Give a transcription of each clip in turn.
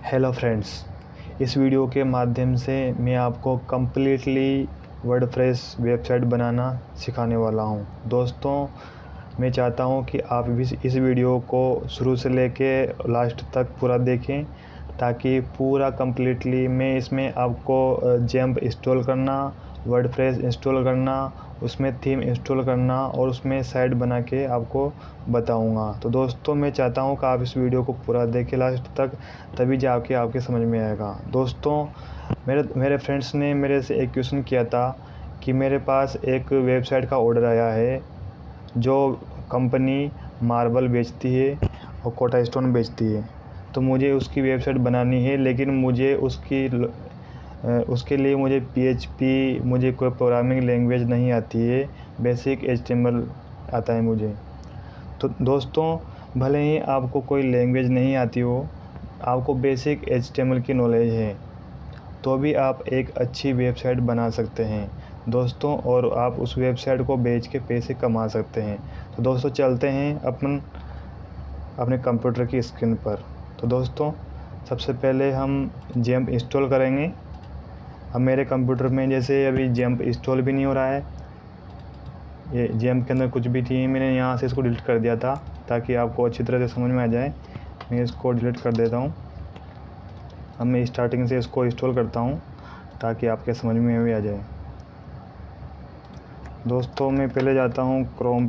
Hello friends, इस video के माध्यम से मैं आपको कम्प्लीटली वर्डप्रेस वेबसाइट बनाना सिखाने वाला हूं। दोस्तों, मैं चाहता हूं कि आप भी इस वीडियो को शुरू से लेके लास्ट तक पूरा देखें, ताकि पूरा कम्प्लीटली मैं इसमें आपको जेम्प इंस्टॉल करना, वर्डप्रेस इंस्टॉल करना, उसमें थीम इंस्टॉल करना और उसमें साइट बना के आपको बताऊंगा। तो दोस्तों, मैं चाहता हूं कि आप इस वीडियो को पूरा देखें लास्ट तक, तभी जाके आपके समझ में आएगा। दोस्तों, मेरे फ्रेंड्स ने मेरे से एक क्वेश्चन किया था कि मेरे पास एक वेबसाइट का ऑर्डर आया है जो कंपनी मार्बल बेचती है और कोटा स्टोन बेचती है। तो मुझे उसकी वेबसाइट बनानी है, लेकिन मुझे उसके लिए मुझे PHP, मुझे कोई प्रोग्रामिंग लैंग्वेज नहीं आती है, बेसिक HTML आता है मुझे। तो दोस्तों, भले ही आपको कोई लैंग्वेज नहीं आती हो, आपको बेसिक HTML की नॉलेज है, तो भी आप एक अच्छी वेबसाइट बना सकते हैं दोस्तों, और आप उस वेबसाइट को बेच के पैसे कमा सकते हैं। तो दोस्तों, चलते हैं अपने कंप्यूटर की स्क्रीन पर। तो दोस्तों, सबसे पहले हम जेम्प इंस्टॉल करेंगे। अब मेरे कंप्यूटर में जैसे अभी जेम्प इंस्टॉल भी नहीं हो रहा है, ये जेम्प के अंदर कुछ भी थी, मैंने यहाँ से इसको डिलीट कर दिया था ताकि आपको अच्छी तरह से समझ में आ जाए। मैं इसको डिलीट कर देता हूँ। अब मैं स्टार्टिंग से इसको इंस्टॉल करता हूँ ताकि आपके समझ में भी आ जाए। दोस्तों, मैं पहले जाता हूँ क्रोम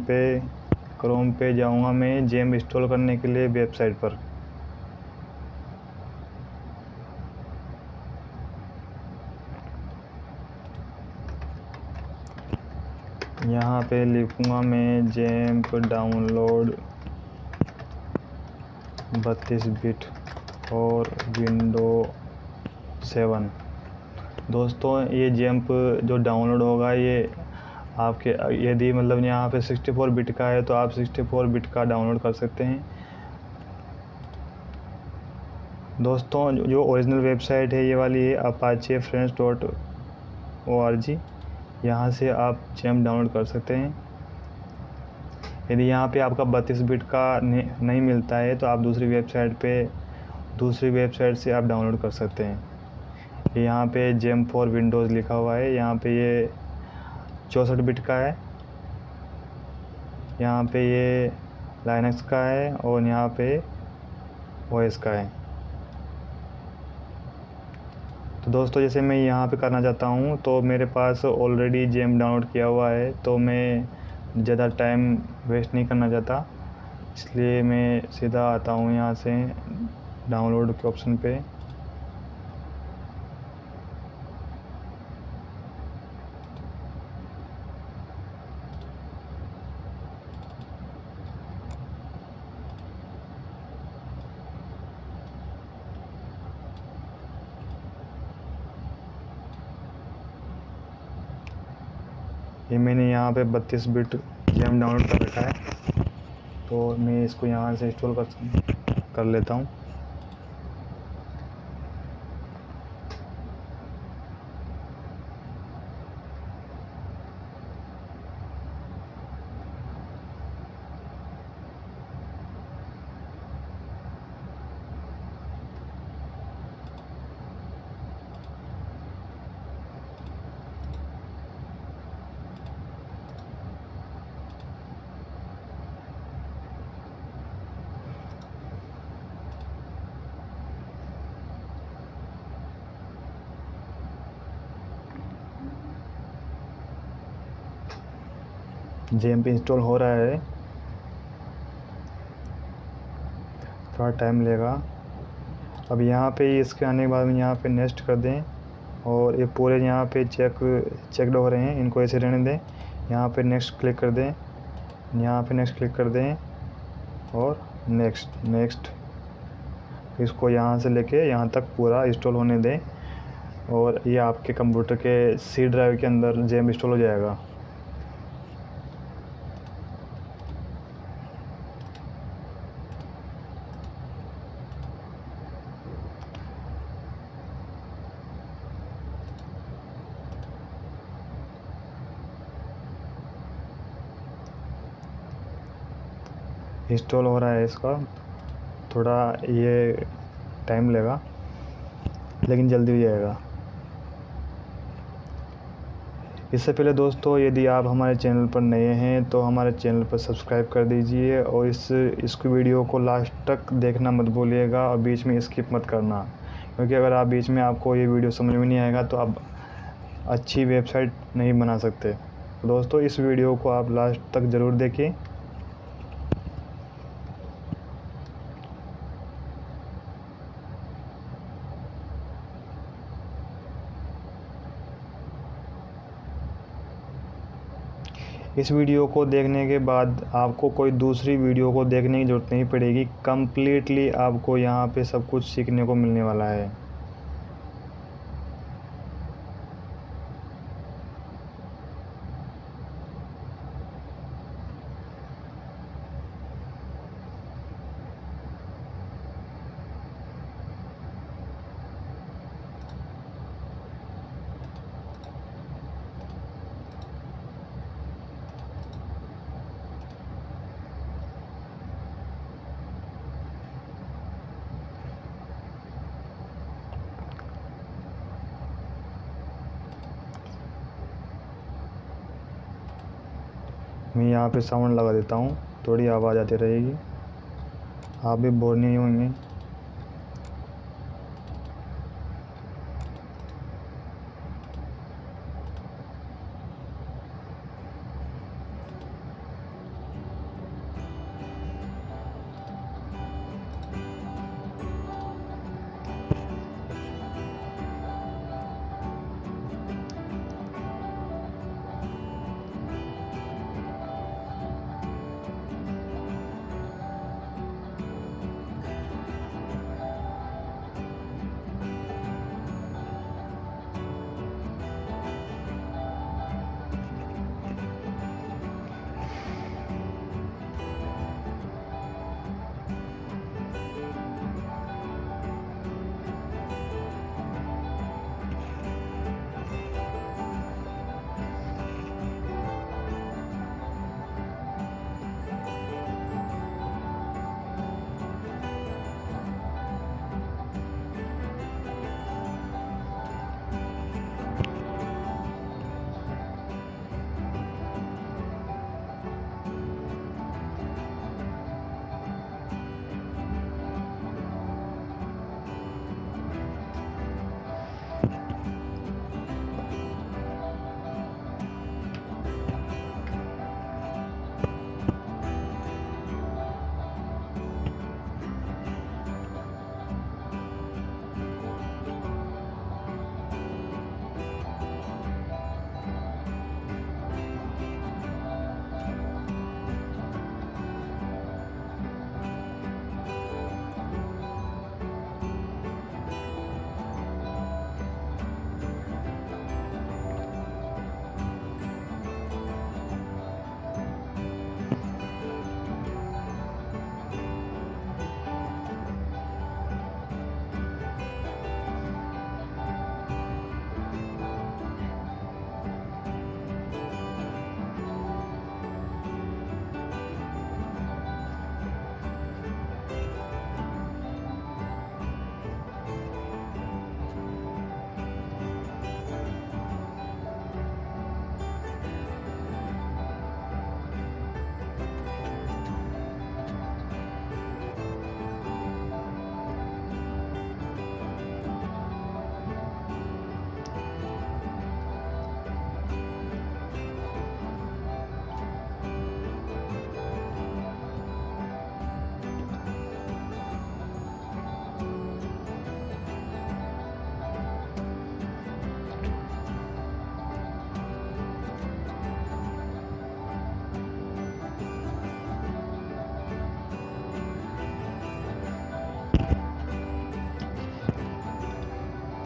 पे जाऊँगा मैं जेम्प इंस्टॉल करने के लिए वेबसाइट पर। यहाँ पे लिखूँगा मैं जेम्प डाउनलोड 32 बिट और विंडो 7। दोस्तों, ये जेम्प जो डाउनलोड होगा, ये आपके यदि मतलब यहाँ पे 64 बिट का है तो आप 64 बिट का डाउनलोड कर सकते हैं। दोस्तों, जो ओरिजिनल वेबसाइट है ये वाली है apache-friends.org। यहाँ से आप जेम्प डाउनलोड कर सकते हैं। यदि यहाँ पे आपका 32 बिट का नहीं मिलता है तो आप दूसरी वेबसाइट से आप डाउनलोड कर सकते हैं। यहाँ पे जेम्प फॉर विंडोज़ लिखा हुआ है, यहाँ पे ये 64 बिट का है, यहाँ पे ये लाइनक्स का है और यहाँ पे OS का है। तो दोस्तों, जैसे मैं यहाँ पे करना चाहता हूँ, तो मेरे पास ऑलरेडी जेम्प डाउनलोड किया हुआ है, तो मैं ज़्यादा टाइम वेस्ट नहीं करना चाहता, इसलिए मैं सीधा आता हूँ यहाँ से डाउनलोड के ऑप्शन पे। ये मैंने यहाँ पे 32 बिट जेम्प डाउनलोड कर रखा है, तो मैं इसको यहाँ से इंस्टॉल कर लेता हूँ। जेम्प इंस्टॉल हो रहा है, थोड़ा टाइम लेगा। अब यहाँ पे इसके आने के बाद में यहाँ पे नेक्स्ट कर दें, और ये पूरे यहाँ पे चेकड हो रहे हैं, इनको ऐसे रहने दें। यहाँ पे नेक्स्ट क्लिक कर दें, यहाँ पे नेक्स्ट क्लिक कर दें और नेक्स्ट इसको यहाँ से लेके यहाँ तक पूरा इंस्टॉल होने दें, और ये आपके कंप्यूटर के C ड्राइव के अंदर जेम्प इंस्टॉल हो जाएगा। इंस्टॉल हो रहा है, इसका थोड़ा ये टाइम लेगा। लेकिन जल्दी हो जाएगा। इससे पहले दोस्तों, यदि आप हमारे चैनल पर नए हैं तो हमारे चैनल पर सब्सक्राइब कर दीजिए और इसकी वीडियो को लास्ट तक देखना मत भूलिएगा और बीच में स्किप मत करना, क्योंकि अगर आप बीच में आपको ये वीडियो समझ में नहीं आएगा तो आप अच्छी वेबसाइट नहीं बना सकते। तो दोस्तों, इस वीडियो को आप लास्ट तक ज़रूर देखें। इस वीडियो को देखने के बाद आपको कोई दूसरी वीडियो को देखने की ज़रूरत नहीं पड़ेगी। कम्प्लीटली आपको यहाँ पे सब कुछ सीखने को मिलने वाला है। मैं यहाँ पे साउंड लगा देता हूँ, थोड़ी आवाज़ आती रहेगी, आप भी बोर नहीं होंगे।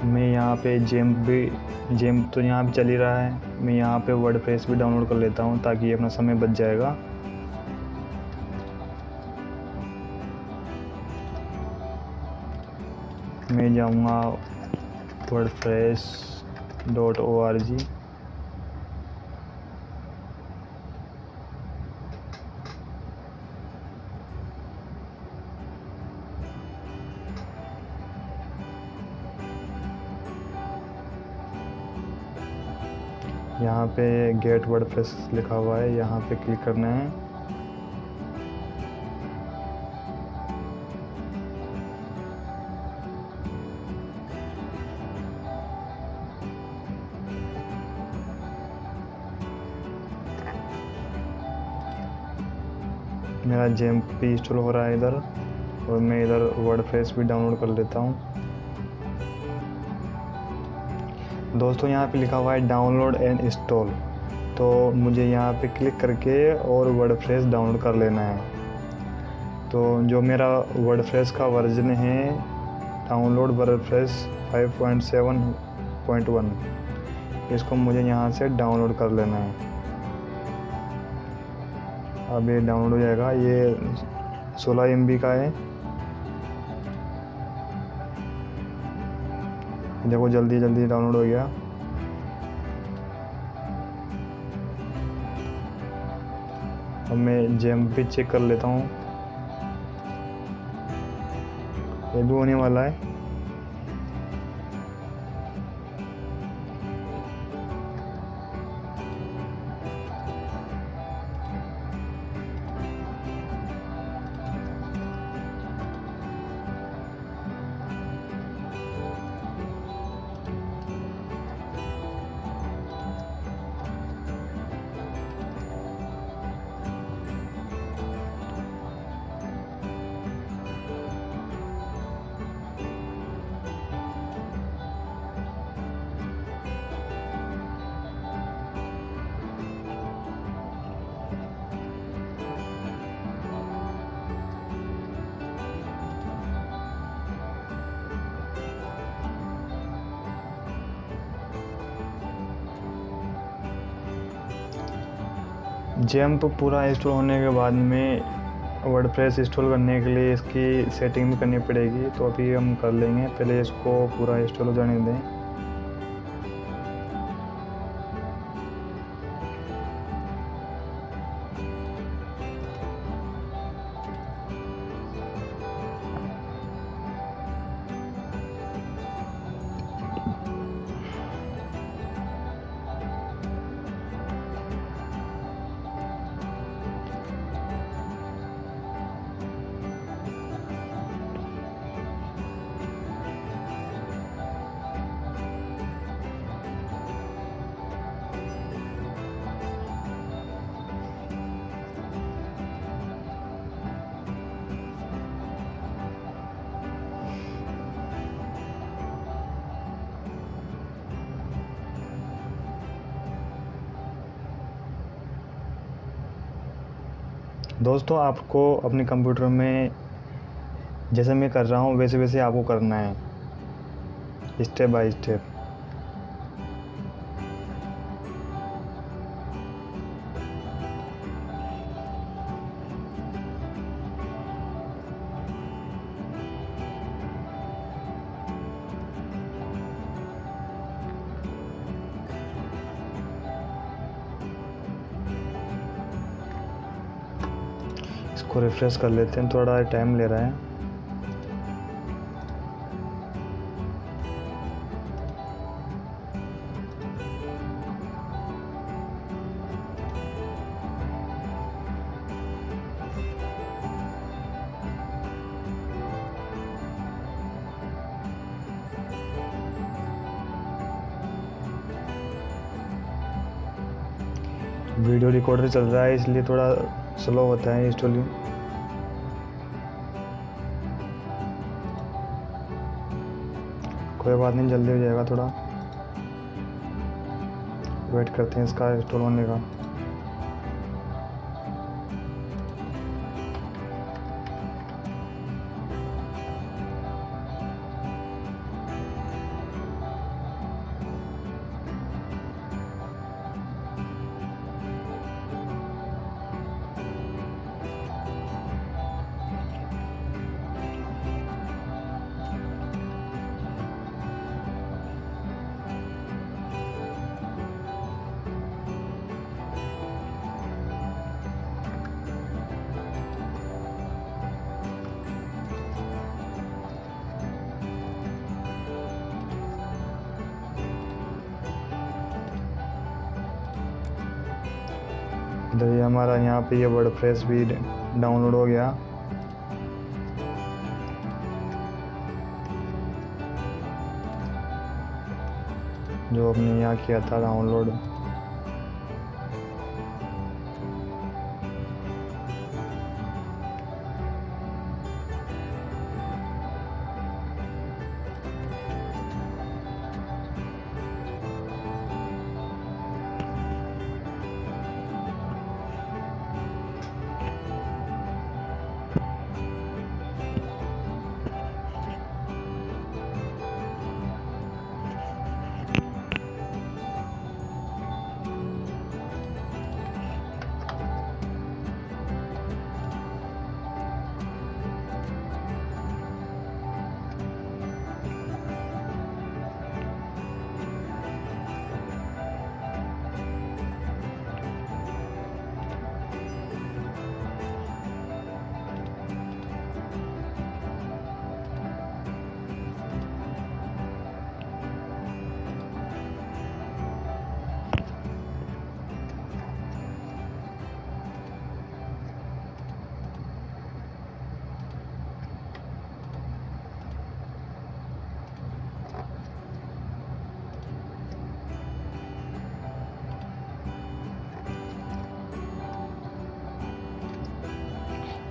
मैं यहाँ पे जेम तो यहाँ पे चल ही रहा है। मैं यहाँ पे वर्डप्रेस भी डाउनलोड कर लेता हूँ ताकि ये अपना समय बच जाएगा। मैं जाऊँगा wordpress.org। यहाँ पे गेट वर्डप्रेस लिखा हुआ है, यहाँ पे क्लिक करना है। मेरा जेम्प भी इंस्टॉल हो रहा है इधर, और मैं इधर वर्डप्रेस भी डाउनलोड कर लेता हूँ। दोस्तों यहाँ पे लिखा हुआ है डाउनलोड एंड इंस्टॉल, तो मुझे यहाँ पे क्लिक करके और वर्डप्रेस डाउनलोड कर लेना है। तो जो मेरा वर्डप्रेस का वर्जन है डाउनलोड वर्डप्रेस 5.7.1, इसको मुझे यहाँ से डाउनलोड कर लेना है। अब ये डाउनलोड हो जाएगा। ये 16 MB का है। देखो जल्दी जल्दी डाउनलोड हो गया। अब मैं जेम्प भी चेक कर लेता हूँ, ये भी होने वाला है। जेम्प पूरा इंस्टॉल होने के बाद में वर्डप्रेस इंस्टॉल करने के लिए इसकी सेटिंग भी करनी पड़ेगी, तो अभी हम कर लेंगे। पहले इसको पूरा इंस्टॉल हो जाने दें। दोस्तों आपको अपने कंप्यूटर में जैसे मैं कर रहा हूँ वैसे वैसे आपको करना है, स्टेप बाय स्टेप। इसको रिफ्रेश कर लेते हैं, थोड़ा टाइम ले रहा है। वीडियो रिकॉर्डर चल रहा है इसलिए थोड़ा स्लो होता है इंस्टॉलिंग। कोई बात नहीं, जल्दी हो जाएगा, थोड़ा वेट करते हैं इसका इंस्टॉल होने का। इधर ये हमारा यहाँ पे ये वर्डप्रेस भी डाउनलोड हो गया। जो हमने यहाँ किया था डाउनलोड।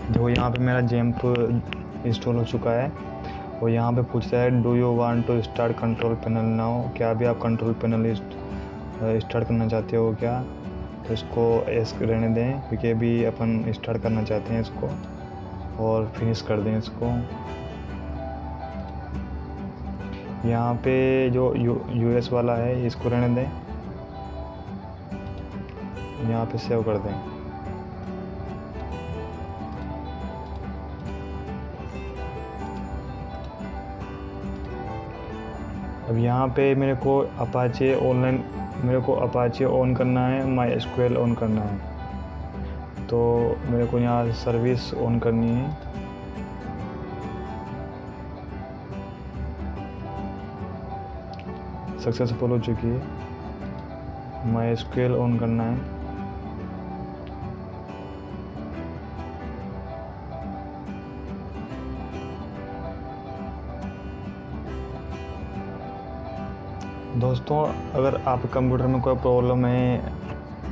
देखो यहाँ पे मेरा जैम्प इंस्टॉल हो चुका है और यहाँ पे पूछता है do you want to start control panel now, क्या भी आप कंट्रोल पैनल स्टार्ट करना चाहते हो क्या। तो इसको एस रहने दें क्योंकि अभी अपन स्टार्ट करना चाहते हैं इसको, और फिनिश कर दें इसको। यहाँ पे जो यूएस वाला है इसको रहने दें, यहाँ पे सेव कर दें। अब यहाँ पे मेरे को अपाचे ऑन करना है, माई स्क्वेल ऑन करना है। तो मेरे को यहाँ सर्विस ऑन करनी है। सक्सेसफुल हो चुकी है। माई स्क्वेल ऑन करना है। दोस्तों अगर आपके कंप्यूटर में कोई प्रॉब्लम है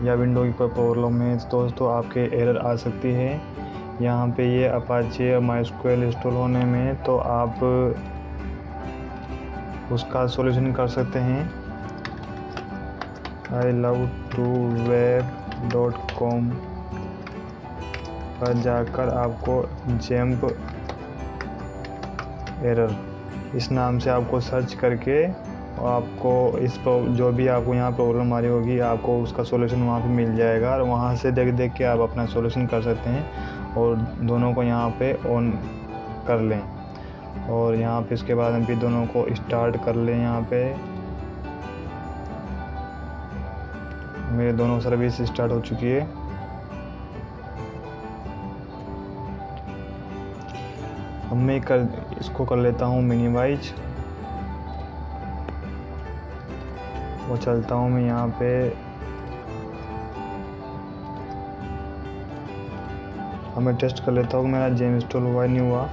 या विंडो की कोई प्रॉब्लम है तो दोस्तों आपके एरर आ सकती है यहाँ पे ये अपाचे माइस्क्वेल इंस्टॉल होने में। तो आप उसका सॉल्यूशन कर सकते हैं। iLove2web.com पर जाकर आपको जैम्प एरर इस नाम से आपको सर्च करके आपको जो भी आपको यहाँ प्रॉब्लम आ रही होगी आपको उसका सॉल्यूशन वहाँ पे मिल जाएगा और वहाँ से देख के आप अपना सॉल्यूशन कर सकते हैं और दोनों को यहाँ पे ऑन कर लें। और यहाँ पे इसके बाद हम भी दोनों को स्टार्ट कर लें। यहाँ पे मेरे दोनों सर्विस स्टार्ट हो चुकी है। अब मैं इसको कर लेता हूँ मिनिमाइज वो चलता हूँ मैं यहाँ पे। अब मैं टेस्ट कर लेता हूँ मेरा जैम इंस्टॉल हुआ है नहीं हुआ।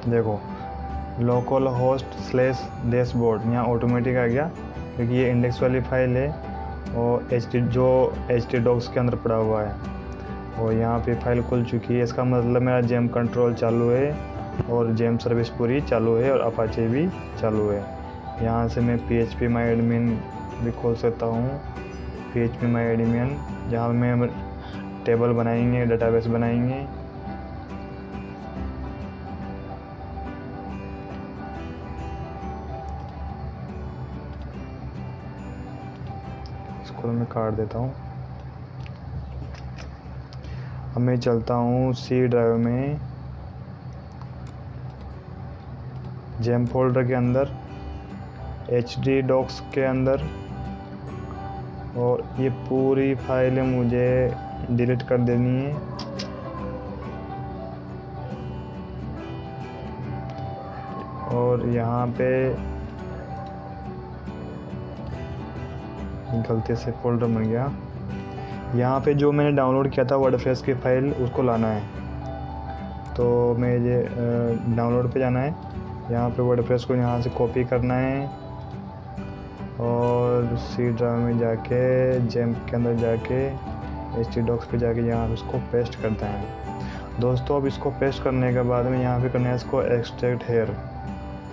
देखो लोकल होस्ट स्लैश डैशबोर्ड यहाँ ऑटोमेटिक आ गया क्योंकि ये इंडेक्स वाली फाइल है और htdocs के अंदर पड़ा हुआ है और यहाँ पे फाइल खुल चुकी है। इसका मतलब मेरा जैम कंट्रोल चालू है और जैम सर्विस पूरी चालू है और अपाचे भी चालू है। यहाँ से मैं php my admin भी खोल सकता हूँ। php my admin जहाँ में टेबल बनाएंगे, डेटाबेस बनाएंगे। इसको मैं काट देता हूँ। अब मैं चलता हूँ सी ड्राइव में जैम फोल्डर के अंदर htdocs के अंदर और ये पूरी फाइलें मुझे डिलीट कर देनी है। और यहाँ पे गलती से फोल्डर बन गया। यहाँ पे जो मैंने डाउनलोड किया था वर्डप्रेस की फ़ाइल उसको लाना है। तो मैं ये डाउनलोड पे जाना है, यहाँ पे वर्डप्रेस को यहाँ से कॉपी करना है और सी ड्राइव में जाके जेम्प के अंदर जाके htdocs पे जाके यहाँ पे इसको पेस्ट करते हैं। दोस्तों अब इसको पेस्ट करने के बाद में यहाँ पे करना है इसको एक्सट्रैक्ट हेयर,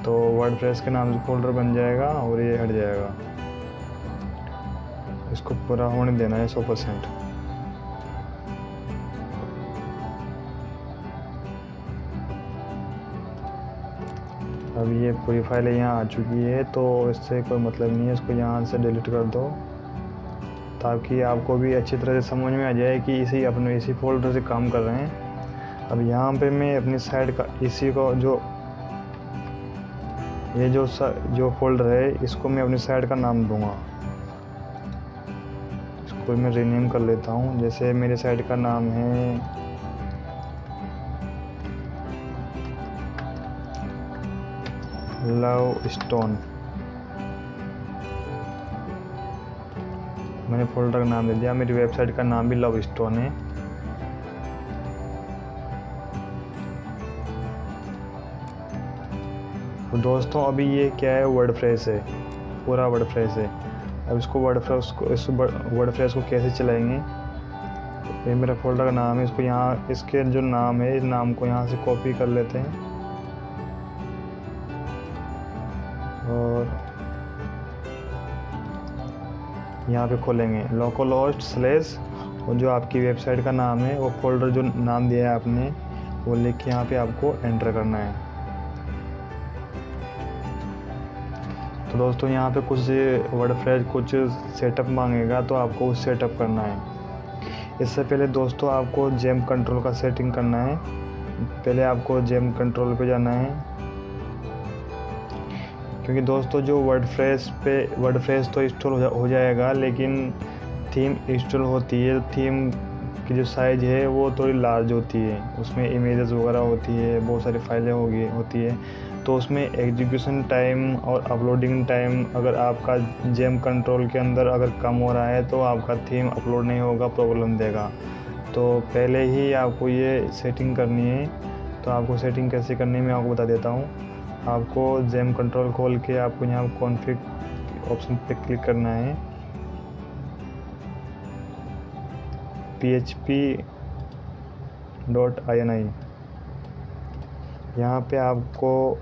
तो वर्डप्रेस के नाम से फोल्डर बन जाएगा और ये हट जाएगा। इसको पूरा होने देना है 100%। अब ये पूरी फाइल यहाँ आ चुकी है, तो इससे कोई मतलब नहीं है, इसको यहाँ से डिलीट कर दो ताकि आपको भी अच्छी तरह से समझ में आ जाए कि इसी फोल्डर से काम कर रहे हैं। अब यहाँ पे मैं अपनी साइड का इसी को जो फोल्डर है इसको मैं अपनी साइड का नाम दूंगा। इसको मैं रीनेम कर लेता हूँ। जैसे मेरे साइड का नाम है लव स्टोन, मैंने फोल्डर का नाम दे दिया। मेरी वेबसाइट का नाम भी लव स्टोन है। तो दोस्तों अभी ये क्या है, वर्डप्रेस है, पूरा वर्डप्रेस है। अब इसको वर्डप्रेस को कैसे चलाएंगे, ये मेरा फोल्डर का नाम है, इसको यहाँ इसके जो नाम है इस नाम को यहाँ से कॉपी कर लेते हैं और यहाँ पे खोलेंगे localhost/ और जो आपकी वेबसाइट का नाम है वो फोल्डर जो नाम दिया है आपने वो लिख के यहाँ पे आपको एंटर करना है। तो दोस्तों यहाँ पे कुछ वर्डप्रेस कुछ सेटअप मांगेगा, तो आपको उस सेटअप करना है। इससे पहले दोस्तों आपको जेम कंट्रोल का सेटिंग करना है। पहले आपको जेम कंट्रोल पे जाना है, क्योंकि दोस्तों जो वर्डप्रेस तो इंस्टॉल हो जाएगा, लेकिन थीम इंस्टॉल होती है। थीम की जो साइज़ है वो थोड़ी लार्ज होती है, उसमें इमेजेस वगैरह होती है, बहुत सारी फाइलें होती है। तो उसमें एग्जीक्यूशन टाइम और अपलोडिंग टाइम अगर आपका जेम कंट्रोल के अंदर अगर कम हो रहा है तो आपका थीम अपलोड नहीं होगा, प्रॉब्लम देगा। तो पहले ही आपको ये सेटिंग करनी है। तो आपको सेटिंग कैसे करनी है मैं आपको बता देता हूँ। आपको जेम कंट्रोल खोल के आपको यहाँ कॉन्फ़िग ऑप्शन पे क्लिक करना है। php.ini यहाँ पे आपको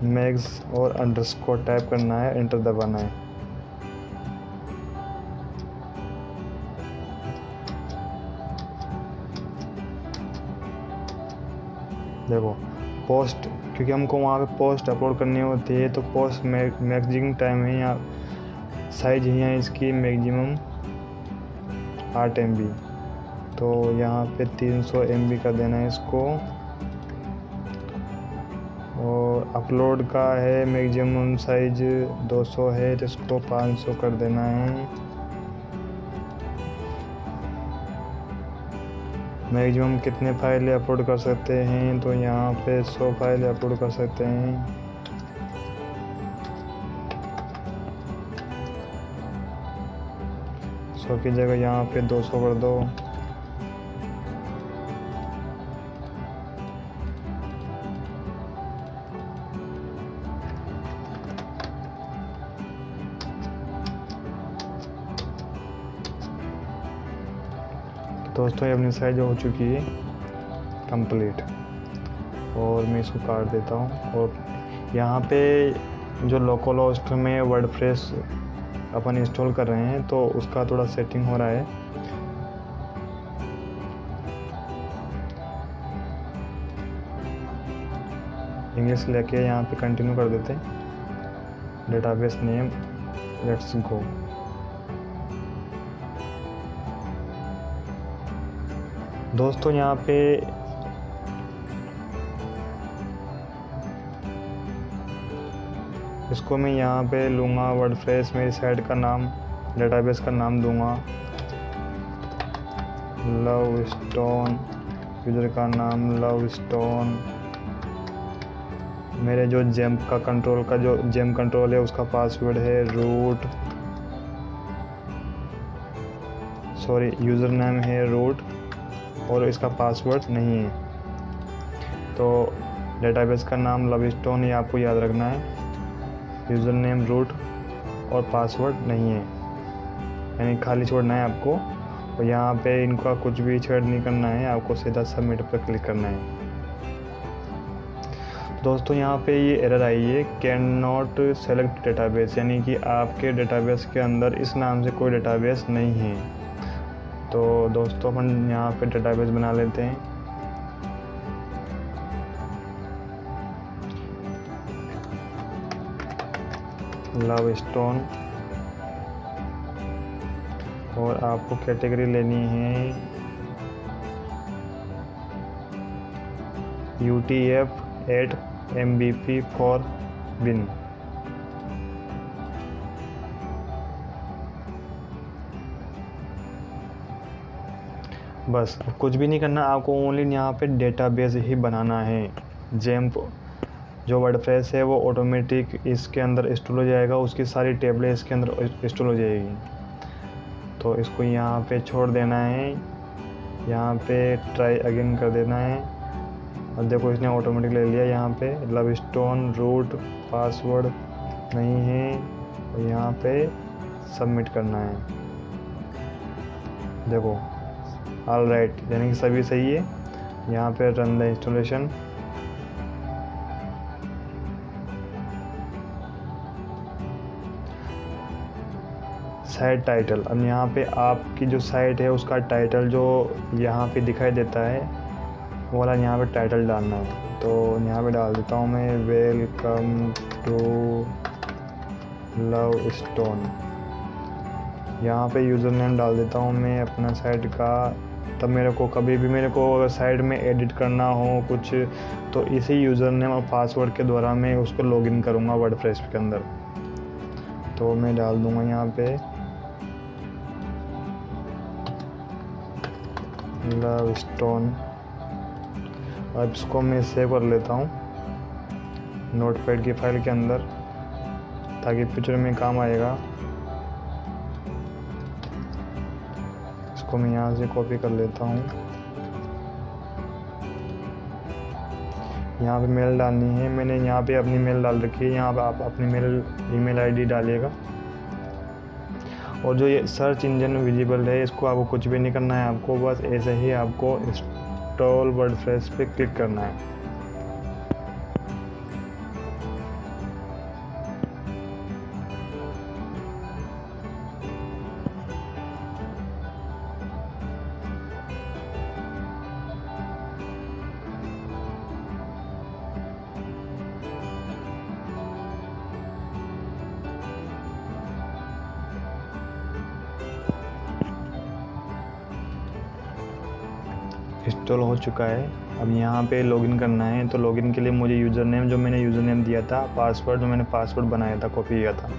मैक्स और अंडरस्कोर टाइप करना है, एंटर दबाना है। देखो पोस्ट, क्योंकि हमको वहाँ पे पोस्ट अपलोड करनी होती है, तो पोस्ट मैक्सिमम टाइम है यहाँ, साइज है यहाँ इसकी मैक्सिमम 8 MB। तो यहाँ पे 300 MB कर देना है इसको। और अपलोड का है मैक्सिमम साइज 200 है, तो इसको 500 कर देना है। मैक्सिमम कितने फाइल अपलोड कर सकते हैं, तो यहाँ पे 100 फाइल अपलोड कर सकते हैं। सौ की जगह यहाँ पे 200 कर दो। दोस्तों ये अपनी साइज हो चुकी है कंप्लीट, और मैं इसको काट देता हूँ। और यहाँ पे जो लोकलहोस्ट में वर्डप्रेस अपन इंस्टॉल कर रहे हैं तो उसका थोड़ा सेटिंग हो रहा है। इंग्लिश लेके यहाँ पे कंटिन्यू कर देते हैं। Database name, let's go. दोस्तों यहाँ पे इसको मैं यहाँ पे लूँगा वर्डप्रेस, मेरी साइट का नाम, डेटाबेस का नाम दूँगा लव स्टोन, यूज़र का नाम लव स्टोन, मेरे जो जेम कंट्रोल है उसका पासवर्ड है यूज़र नेम है रूट और इसका पासवर्ड नहीं है। तो डेटाबेस का नाम लवस्टोन, ये आपको याद रखना है। यूज़र नेम रूट और पासवर्ड नहीं है, यानी खाली छोड़ना है आपको। और यहाँ पे इनका कुछ भी छेड़ नहीं करना है, आपको सीधा सबमिट पर क्लिक करना है। दोस्तों यहाँ पे ये एरर आई है, कैन नॉट सेलेक्ट डेटाबेस, यानी कि आपके डेटाबेस के अंदर इस नाम से कोई डेटाबेस नहीं है। तो दोस्तों हम यहाँ पे डेटाबेस बना लेते हैं। लवस्टोन, और आपको कैटेगरी लेनी है UTF-8 MVP फॉर विन। बस कुछ भी नहीं करना, आपको ओनली यहाँ पे डेटाबेस ही बनाना है। जेम्प जो वर्डप्रेस है वो ऑटोमेटिक इसके अंदर इंस्टॉल हो जाएगा, उसकी सारी टेबलें इसके अंदर इंस्टॉल हो जाएगी। तो इसको यहाँ पे छोड़ देना है, यहाँ पे ट्राई अगेन कर देना है। और देखो इसने ऑटोमेटिक ले लिया। यहाँ पे लवस्टोन रूट पासवर्ड नहीं है, और यहाँ पे सबमिट करना है। देखो ऑल राइट, यानी कि सभी सही है। यहाँ पे run the installation. Site title, अब यहाँ पे आपकी जो साइट है उसका टाइटल जो यहाँ पे दिखाई देता है वो वाला यहाँ पे टाइटल डालना है। तो यहाँ पे डाल देता हूँ मैं, वेलकम टू लवस्टोन। यहाँ पे यूज़र नेम डाल देता हूँ मैं अपना साइट का। तब कभी भी मेरे को अगर साइट में एडिट करना हो कुछ, तो इसी यूज़र नेम और पासवर्ड के द्वारा मैं उसको लॉगिन करूँगा वर्डप्रेस के अंदर। तो मैं डाल दूँगा यहाँ पे लवस्टोन। अब इसको मैं सेव कर लेता हूँ नोटपैड की फाइल के अंदर, ताकि फ्यूचर में काम आएगा। इसको मैं यहाँ से कॉपी कर लेता हूँ। यहाँ पे मेल डालनी है, मैंने यहाँ पे अपनी मेल डाल रखी है। यहाँ पे आप अपनी ईमेल आईडी डालिएगा। और जो ये सर्च इंजन विजिबल है, इसको आपको कुछ भी नहीं करना है, आपको बस ऐसे ही आपको इंस्टॉल वर्डप्रेस पे क्लिक करना है। इंस्टॉल हो चुका है। अब यहाँ पे लॉगिन करना है। तो लॉगिन के लिए मुझे यूज़र नेम, जो मैंने यूज़र नेम दिया था, पासवर्ड जो मैंने पासवर्ड बनाया था, कॉपी किया था,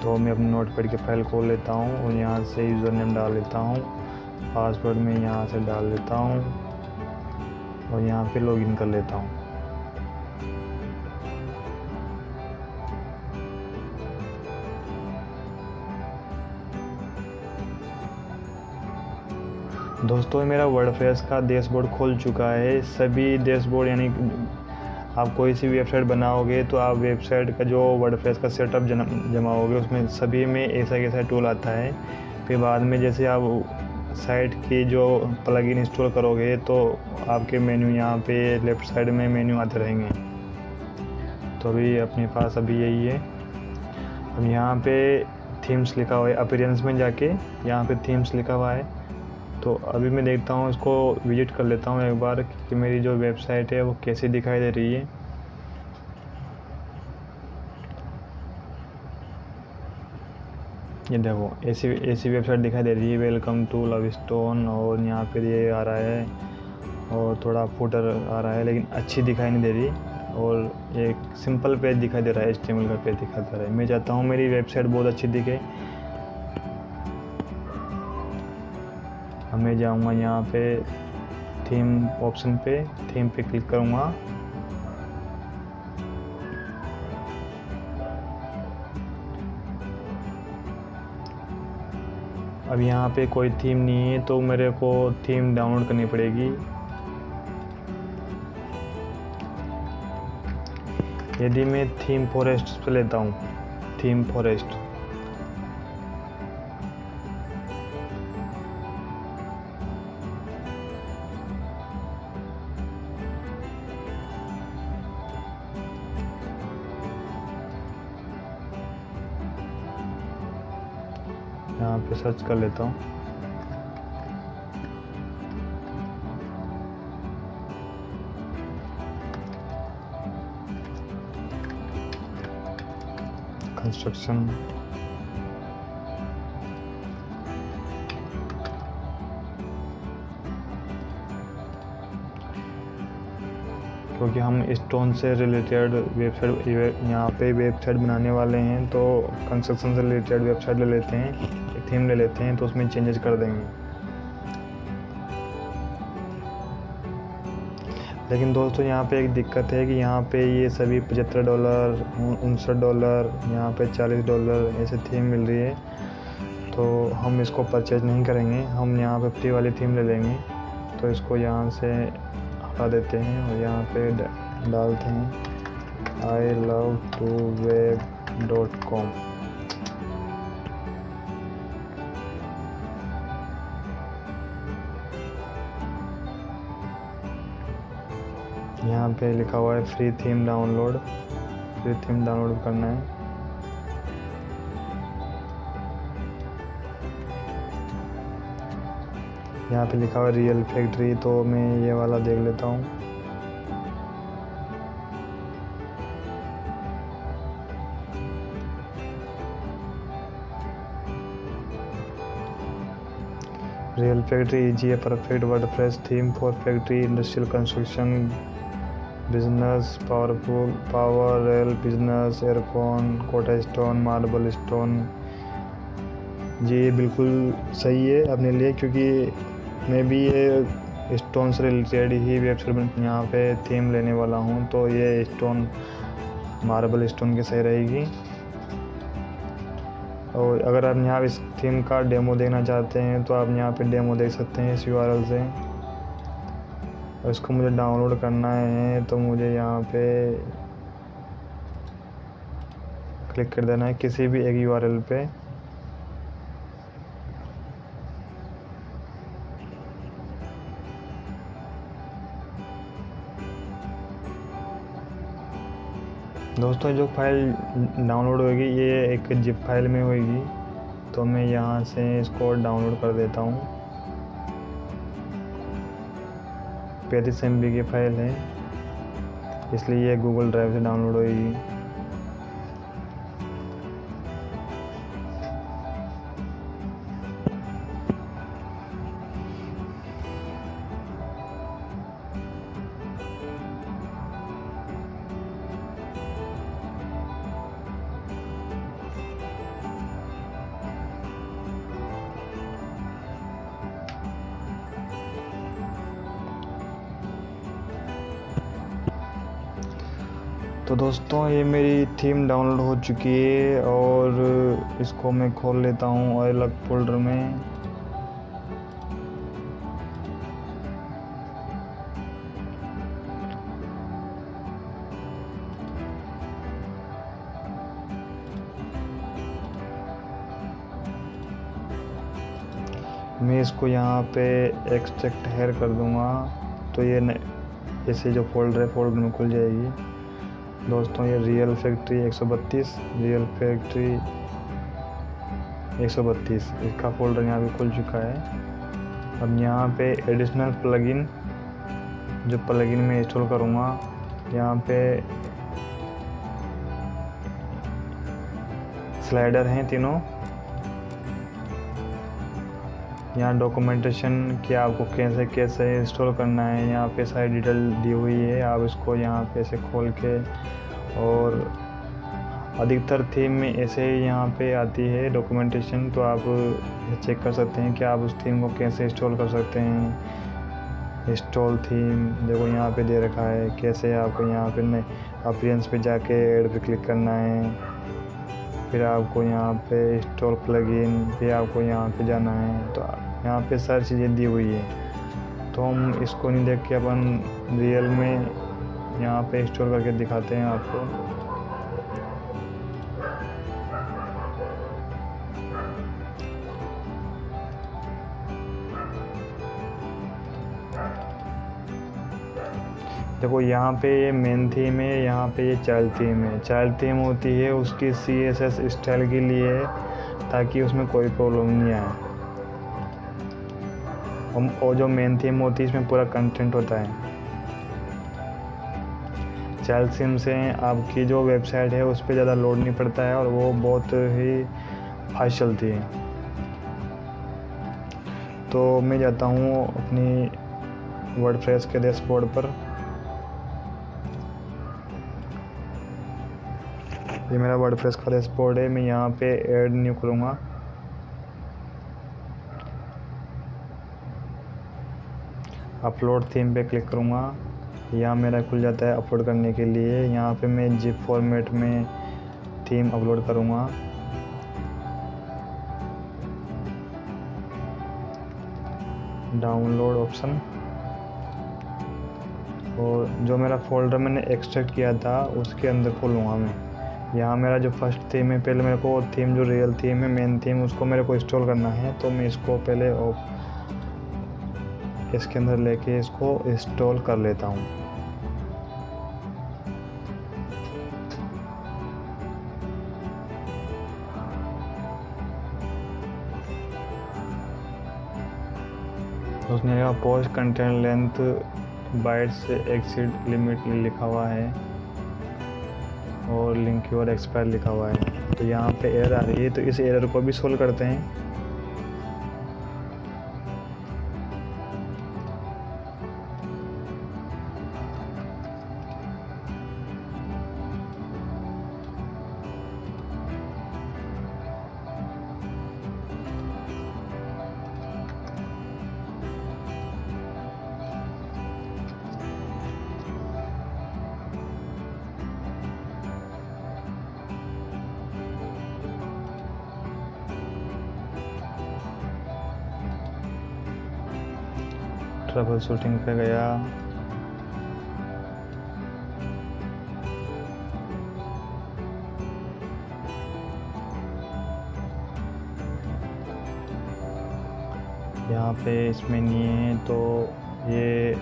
तो मैं अपने नोटपैड की फाइल खोल लेता हूँ और यहाँ से यूज़र नेम डाल लेता हूँ, पासवर्ड में यहाँ से डाल लेता हूँ और यहाँ पे लॉगिन कर लेता हूँ। दोस्तों मेरा वर्डप्रेस का डैशबोर्ड खोल चुका है। सभी डैशबोर्ड, यानी आप कोई सी वेबसाइट बनाओगे तो आप वेबसाइट का जो वर्डप्रेस का सेटअप जमाओगे, उसमें सभी में ऐसा टूल आता है। फिर बाद में जैसे आप साइट की जो प्लगइन इंस्टॉल करोगे तो आपके मेन्यू यहाँ पे लेफ़्ट साइड में मेन्यू आते रहेंगे। तो अभी अपने पास अभी यही है। अब यहाँ पे थीम्स लिखा हुआ है, अपीयरेंस में जाके यहाँ पे थीम्स लिखा हुआ है। तो अभी मैं देखता हूँ, इसको विजिट कर लेता हूँ एक बार कि मेरी जो वेबसाइट है वो कैसी दिखाई दे रही है। ये देखो ऐसी वेबसाइट दिखाई दे रही है, वेलकम टू लवस्टोन, और यहाँ पे ये आ रहा है और थोड़ा फुटर आ रहा है, लेकिन अच्छी दिखाई नहीं दे रही। और एक सिंपल पेज दिखाई दे रहा है, HTML का पेज दिखा दे रहा है। मैं चाहता हूँ मेरी वेबसाइट बहुत अच्छी दिखे। मैं जाऊँगा यहाँ पे थीम ऑप्शन पे, थीम पे क्लिक करूँगा अब यहाँ पे कोई थीम नहीं है तो मेरे को थीम डाउनलोड करनी पड़ेगी। यदि मैं थीम फॉरेस्ट पे लेता हूँ, थीम फॉरेस्ट, यहाँ पे सर्च कर लेता हूँ। कंस्ट्रक्शन, क्योंकि हम स्टोन से रिलेटेड वेबसाइट यहाँ पे वेबसाइट बनाने वाले हैं, तो कंस्ट्रक्शन से रिलेटेड वेबसाइट ले लेते हैं, थीम ले लेते हैं, तो उसमें चेंजेस कर देंगे। लेकिन दोस्तों यहाँ पे एक दिक्कत है कि यहाँ पे ये सभी $75, $59, यहाँ पे $40 ऐसे थीम मिल रही है, तो हम इसको परचेज नहीं करेंगे। हम यहाँ पे फ्री वाली थीम ले लेंगे। तो इसको यहाँ से हटा देते हैं और यहाँ पे डालते हैं iLove2web.com। यहाँ पे लिखा हुआ है free theme download, free theme download करना है। यहाँ पे लिखा हुआ है रियल फैक्ट्री, तो मैं ये वाला देख लेता हूँ। रियल फैक्ट्री इजी है perfect WordPress theme for factory industrial construction business powerful power rail business aircon Kota stone marble stone. ये बिल्कुल सही है अपने लिए, क्योंकि मैं भी ये स्टोन से रिलेटेड ही वेबसाइट यहाँ पे थीम लेने वाला हूँ, तो ये स्टोन मार्बल स्टोन की सही रहेगी। और अगर आप यहाँ इस थीम का डेमो देखना चाहते हैं तो आप यहाँ पे डेमो देख सकते हैं इस URL से। और इसको मुझे डाउनलोड करना है तो मुझे यहाँ पे क्लिक कर देना है किसी भी एक URL पे। दोस्तों जो फाइल डाउनलोड होगी ये एक जिप फाइल में होगी, तो मैं यहाँ से इसको डाउनलोड कर देता हूँ। 35 MB की फाइल है, इसलिए ये गूगल ड्राइव से डाउनलोड होगी। तो दोस्तों ये मेरी थीम डाउनलोड हो चुकी है और इसको मैं खोल लेता हूँ अलग फोल्डर में। मैं इसको यहाँ पे एक्सट्रैक्ट हेयर कर दूँगा, तो ये ऐसे जो फोल्डर है फोल्डर में खुल जाएगी। दोस्तों ये रियल फैक्ट्री 132 रियल फैक्ट्री 132 इसका फोल्डर यहाँ पे खुल चुका है। अब यहाँ पे एडिशनल प्लगइन जो प्लगइन में इंस्टॉल करूँगा, यहाँ पे स्लाइडर हैं तीनों। यहाँ डॉक्यूमेंटेशन कि आपको कैसे कैसे इंस्टॉल करना है, यहाँ पे सारी डिटेल दी हुई है। आप इसको यहाँ पे से खोल के, और अधिकतर थीम में ऐसे ही यहाँ पे आती है डॉक्यूमेंटेशन, तो आप चेक कर सकते हैं कि आप उस थीम को कैसे इंस्टॉल कर सकते हैं। इंस्टॉल थीम देखो यहाँ पे दे रखा है, कैसे आपको यहाँ पे अपीयरेंस पे जाके ऐड पे क्लिक करना है। फिर आपको यहाँ पे इंस्टॉल प्लगइन, फिर आपको यहाँ पे जाना है। तो यहाँ पे सारी चीज़ें दी हुई है, तो हम इसको नहीं देख के अपन रियल में यहाँ पे इंस्टॉल करके दिखाते हैं आपको। देखो यहाँ पे ये मेन थीम है, यहाँ पे ये चाइल्ड थीम है। चाइल्ड थीम होती है उसकी CSS स्टाइल के लिए, ताकि उसमें कोई प्रॉब्लम नहीं आए। और जो मेन थीम होती है इसमें पूरा कंटेंट होता है। चाइल्ड थीम से आपकी जो वेबसाइट है उस पर ज़्यादा लोड नहीं पड़ता है और वो बहुत ही फास्ट चलती है। तो मैं जाता हूँ अपनी वर्डप्रेस के डैशबोर्ड पर। ये मेरा वर्डप्रेस का डैशबोर्ड है। मैं यहाँ पे ऐड न्यू करूँगा। अपलोड थीम पे क्लिक करूँगा। यहाँ मेरा खुल जाता है अपलोड करने के लिए। यहाँ पे मैं जिप फॉर्मेट में थीम अपलोड करूँगा। डाउनलोड ऑप्शन, और जो मेरा फोल्डर मैंने एक्सट्रैक्ट किया था उसके अंदर खोलूँगा मैं। यहाँ मेरा जो फर्स्ट थीम है, पहले मेरे को थीम जो रियल थीम है, मेन थीम, उसको मेरे को इंस्टॉल करना है। तो मैं इसको पहले इसके अंदर लेके इसको इंस्टॉल कर लेता हूँ। उसने पोस्ट कंटेंट लेंथ बाइट्स से एक्सीड लिमिट लिखा हुआ है और लिंक योर एक्सपायर लिखा हुआ है। तो यहाँ पे एरर आ रही है, तो इस एरर को भी सोल्व करते हैं। ट्रबल शूटिंग पे गया। यहाँ पे इसमें नहीं है, तो ये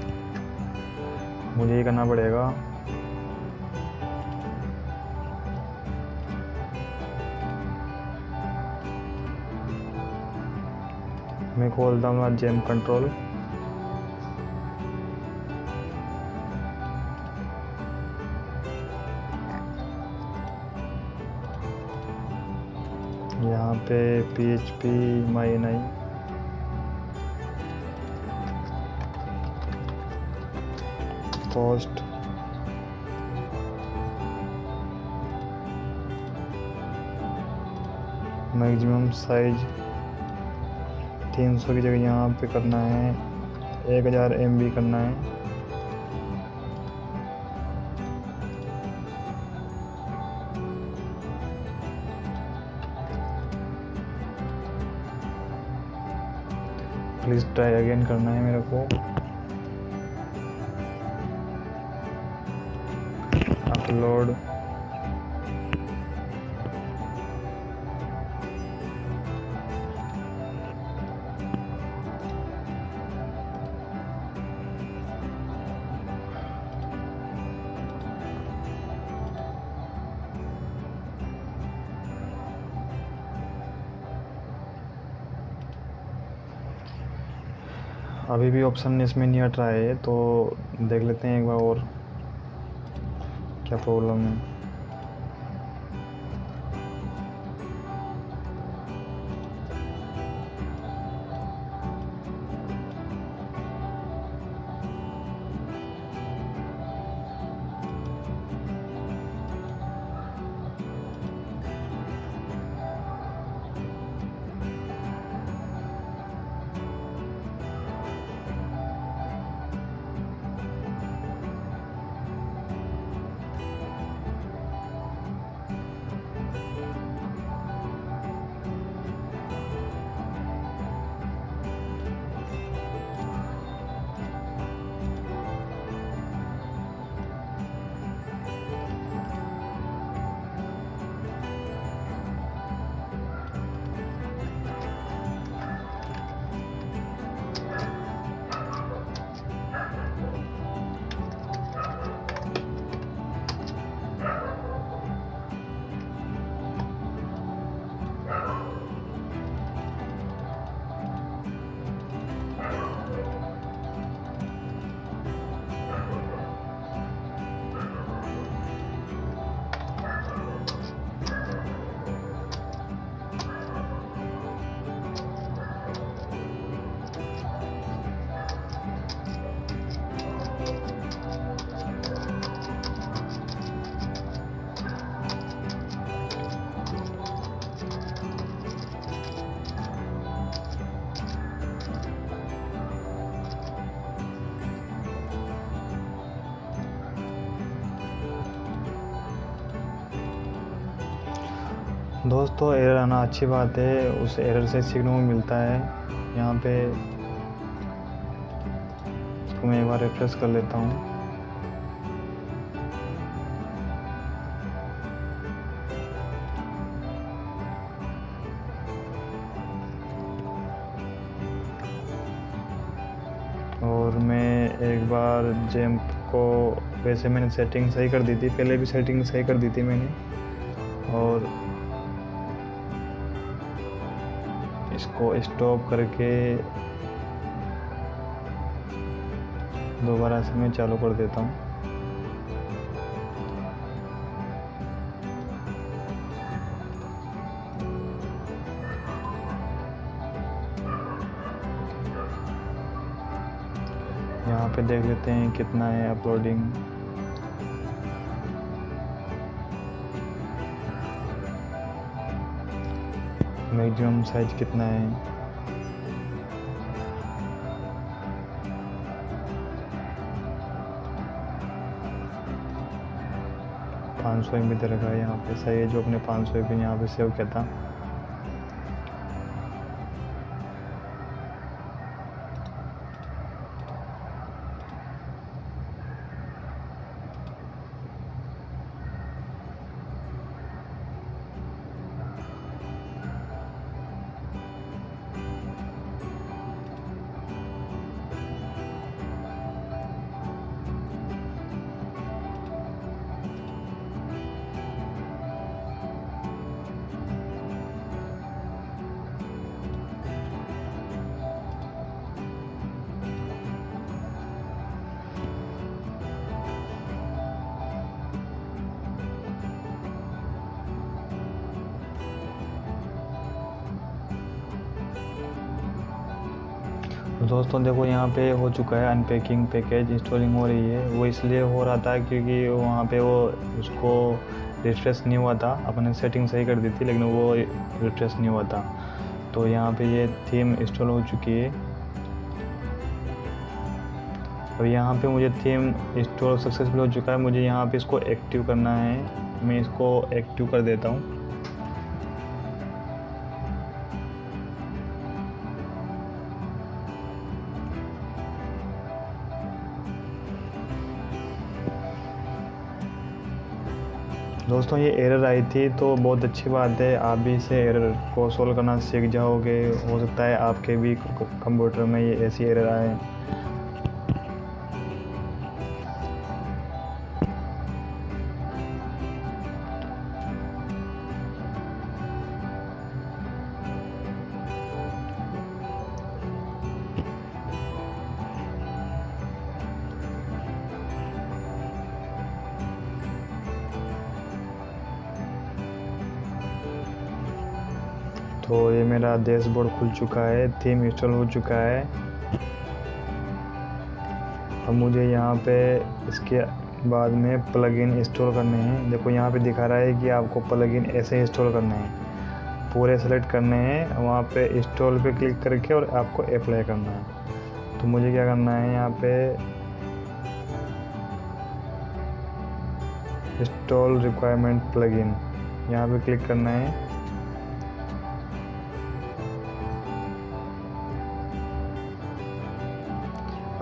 मुझे ही करना पड़ेगा। मैं खोलता हूँ जेम कंट्रोल। यहाँ पे PHP MyNI, post, maximum size 300 की जगह यहाँ पे करना है 1000 MB करना है। प्लीज ट्राई अगेन करना है मेरे को। अपलोड, अभी भी ऑप्शन इसमें नहीं हट रहा है, तो देख लेते हैं एक बार और क्या प्रॉब्लम है। दोस्तों एरर आना अच्छी बात है, उस एरर से सीखने को मिलता है। यहाँ पे इसको मैं एक बार रिफ्रेश कर लेता हूँ। और मैं एक बार जंप को, वैसे मैंने सेटिंग सही कर दी थी, पहले भी सेटिंग सही कर दी थी मैंने, और इसको स्टॉप करके दोबारा से मैं चालू कर देता हूँ। यहाँ पे देख लेते हैं कितना है अपलोडिंग। मैक्सिमम साइज कितना है। $500 MB दे रखा है यहाँ पे, सही है। जो अपने 500 MB यहाँ पे सेव किया था। दोस्तों देखो यहाँ पे हो चुका है अनपैकिंग, पैकेज इंस्टॉलिंग हो रही है। वो इसलिए हो रहा था क्योंकि वहाँ पे वो उसको रिफ्रेश नहीं हुआ था। अपने सेटिंग सही कर दी थी लेकिन वो रिफ्रेश नहीं हुआ था। तो यहाँ पे ये थीम इंस्टॉल हो चुकी है। और यहाँ पे मुझे थीम इंस्टॉल सक्सेसफुल हो चुका है। मुझे यहाँ पे इसको एक्टिव करना है। मैं इसको एक्टिव कर देता हूँ। दोस्तों ये एरर आई थी तो बहुत अच्छी बात है, आप भी इसे एरर को सोल्व करना सीख जाओगे। हो सकता है आपके भी कंप्यूटर में ये ऐसी एरर आए। तो ये मेरा डैशबोर्ड खुल चुका है, थीम इंस्टॉल हो चुका है। अब मुझे यहाँ पे इसके बाद में प्लगइन इंस्टॉल करने हैं। देखो यहाँ पे दिखा रहा है कि आपको प्लगइन ऐसे इंस्टॉल करने हैं, पूरे सेलेक्ट करने हैं, वहाँ पे इंस्टॉल पे क्लिक करके और आपको अप्लाई करना है। तो मुझे क्या करना है, यहाँ पे इंस्टॉल रिक्वायरमेंट प्लगइन, यहाँ पे क्लिक करना है।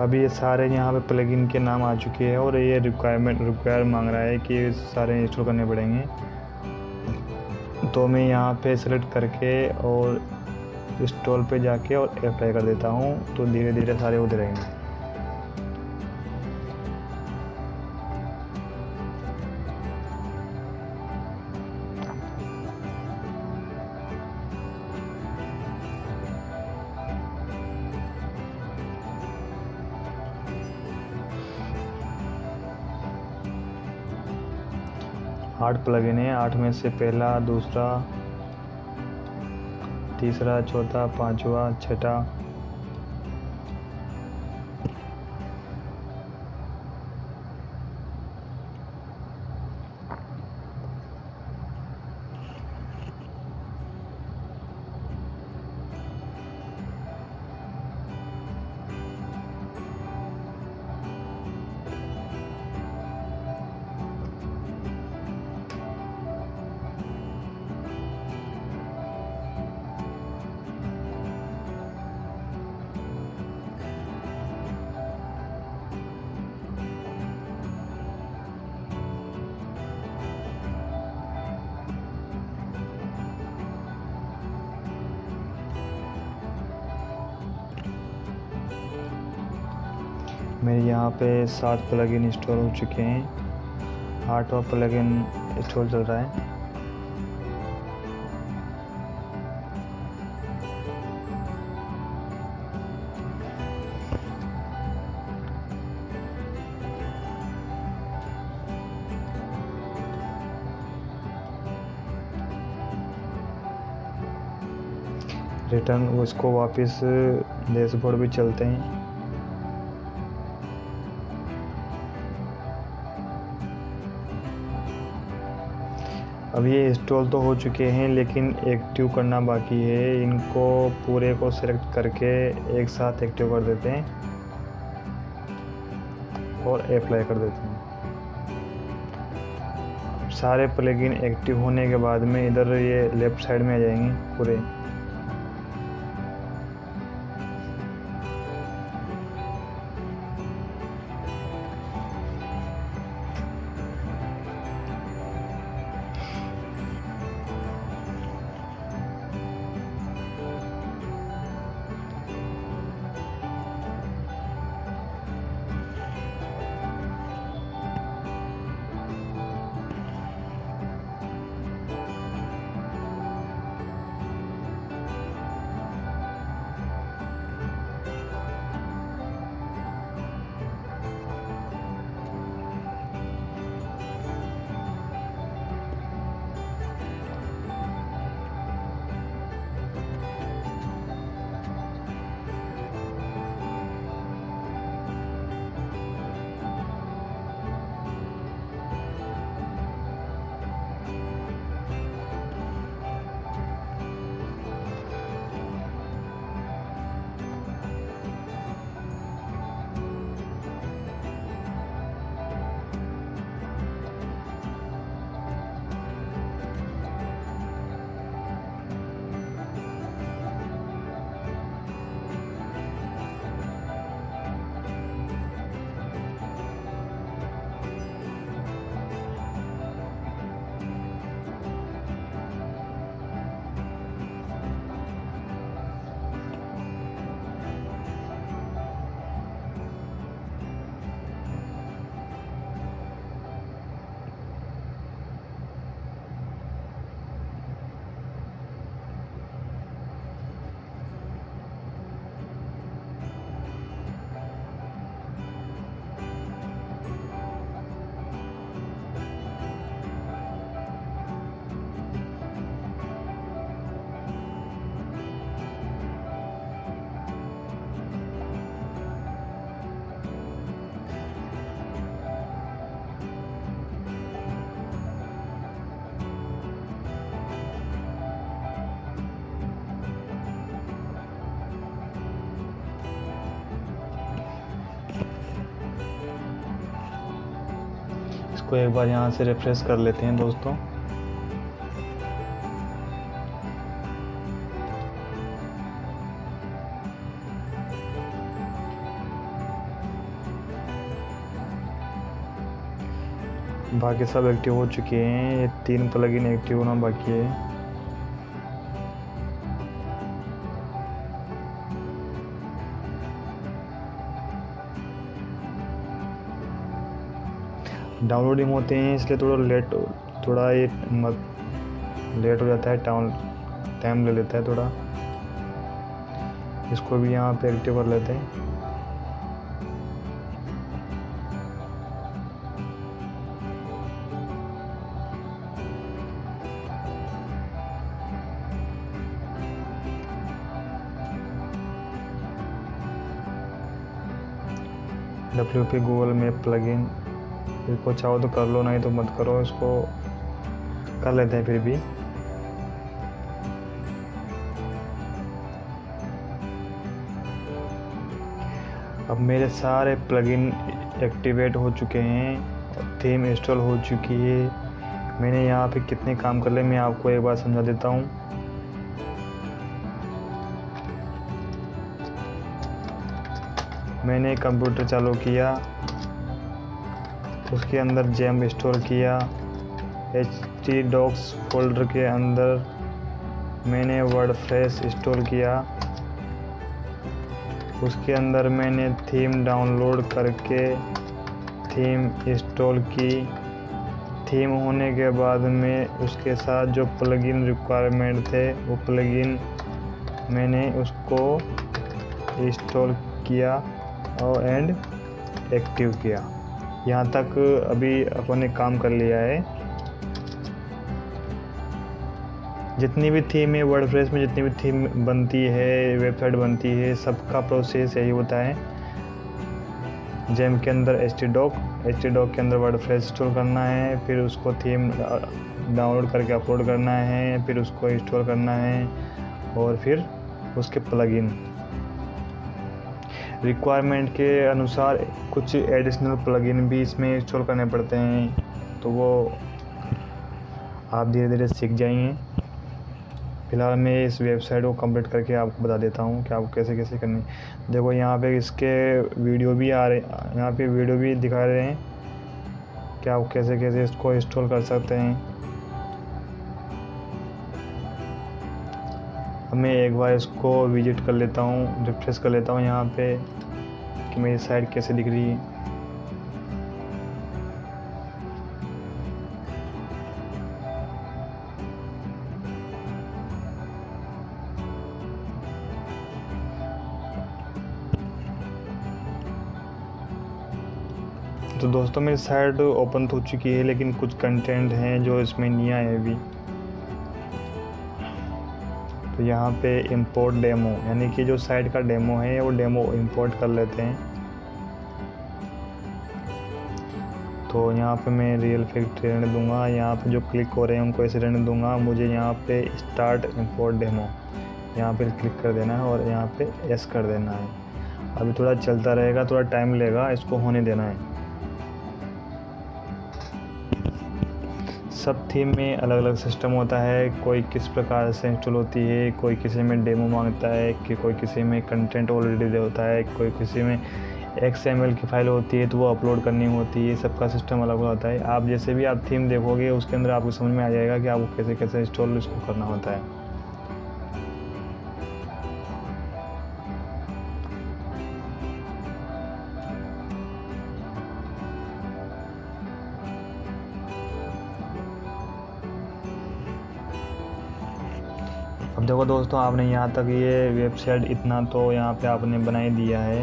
अभी ये सारे यहाँ पे प्लगइन के नाम आ चुके हैं और ये रिक्वायर मांग रहा है कि सारे इंस्टॉल करने पड़ेंगे। तो मैं यहाँ पे सेलेक्ट करके और इंस्टॉल पे जाके और अप्लाई कर देता हूँ। तो धीरे धीरे सारे उधर रहेंगे। आठ प्लगइन है, 8 में से पहला, दूसरा, तीसरा, चौथा, पांचवा, छठा, मेरे यहाँ पे 7 प्लगइन इंस्टॉल हो चुके हैं, 8वां प्लगइन इंस्टॉल चल रहा है। रिटर्न उसको वापस डैशबोर्ड भी चलते हैं। अब ये इंस्टॉल तो हो चुके हैं, लेकिन एक्टिव करना बाकी है। इनको पूरे को सिलेक्ट करके एक साथ एक्टिव कर देते हैं और अप्लाई कर देते हैं। सारे प्लगइन एक्टिव होने के बाद में इधर ये लेफ्ट साइड में आ जाएंगे पूरे। इसको एक बार यहाँ से रिफ्रेश कर लेते हैं दोस्तों। बाकी सब एक्टिव हो चुके हैं, ये 3 प्लगइन एक्टिव होना बाकी है। डाउनलोडिंग होते हैं इसलिए थोड़ा ये लेट हो जाता है, टाइम ले लेता है थोड़ा। इसको भी यहाँ पे एक्टिव कर लेते हैं। WP गूगल मैप प्लगइन, इसको चाहो तो कर लो, नहीं तो मत करो। इसको कर लेते हैं फिर भी। अब मेरे सारे प्लगइन एक्टिवेट हो चुके हैं, थीम इंस्टॉल हो चुकी है। मैंने यहाँ पे कितने काम कर ले मैं आपको एक बार समझा देता हूँ। मैंने कंप्यूटर चालू किया, उसके अंदर जेम स्टोर किया। htdocs फोल्डर के अंदर मैंने वर्डप्रेस इंस्टॉल किया। उसके अंदर मैंने थीम डाउनलोड करके थीम इंस्टॉल की। थीम होने के बाद में उसके साथ जो प्लगइन रिक्वायरमेंट थे वो प्लगइन मैंने उसको इंस्टॉल किया और एंड एक्टिव किया। यहाँ तक अभी अपन ने काम कर लिया है। जितनी भी थीम है वर्डप्रेस में, जितनी भी थीम बनती है, वेबसाइट बनती है, सबका प्रोसेस यही होता है। जेम के अंदर htdoc के अंदर वर्डप्रेस इंस्टॉल करना है, फिर उसको थीम डाउनलोड करके अपलोड करना है, फिर उसको इंस्टॉल करना है और फिर उसके प्लगइन रिक्वायरमेंट के अनुसार कुछ एडिशनल प्लगइन भी इसमें इंस्टॉल करने पड़ते हैं। तो वो आप धीरे धीरे सीख जाएंगे। फिलहाल मैं इस वेबसाइट को कंप्लीट करके आपको बता देता हूँ कि आपको कैसे कैसे करनी। देखो यहाँ पे इसके वीडियो भी आ रहे, यहाँ पे वीडियो भी दिखा रहे हैं कि आप कैसे कैसे इसको इंस्टॉल कर सकते हैं। अब मैं एक बार इसको विजिट कर लेता हूँ, रिफ्रेश कर लेता हूँ यहाँ पे कि मेरी साइट कैसे दिख रही है। तो दोस्तों मेरी साइट ओपन हो चुकी है, लेकिन कुछ कंटेंट हैं जो इसमें नहीं आए अभी। तो यहाँ पे इंपोर्ट डेमो, यानी कि जो साइट का डेमो है वो डेमो इंपोर्ट कर लेते हैं। तो यहाँ पे मैं रियल फैक्ट रहने दूंगा। यहाँ पे जो क्लिक हो रहे हैं उनको ऐसे रहने दूंगा। मुझे यहाँ पे स्टार्ट इंपोर्ट डेमो यहाँ पे क्लिक कर देना है और यहाँ पे यस कर देना है। अभी थोड़ा चलता रहेगा, थोड़ा टाइम लेगा, इसको होने देना है। सब थीम में अलग अलग सिस्टम होता है, कोई किस प्रकार से इंस्टॉल होती है, कोई किसी में डेमो मांगता है, कि कोई किसी में कंटेंट ऑलरेडी होता है, कोई किसी में XML की फाइल होती है तो वो अपलोड करनी होती है। सबका सिस्टम अलग होता है। आप जैसे भी आप थीम देखोगे उसके अंदर आपको समझ में आ जाएगा कि आपको कैसे कैसे इंस्टॉल इसको करना होता है। अब देखो दोस्तों, आपने यहाँ तक ये वेबसाइट इतना तो यहाँ पे आपने बना ही दिया है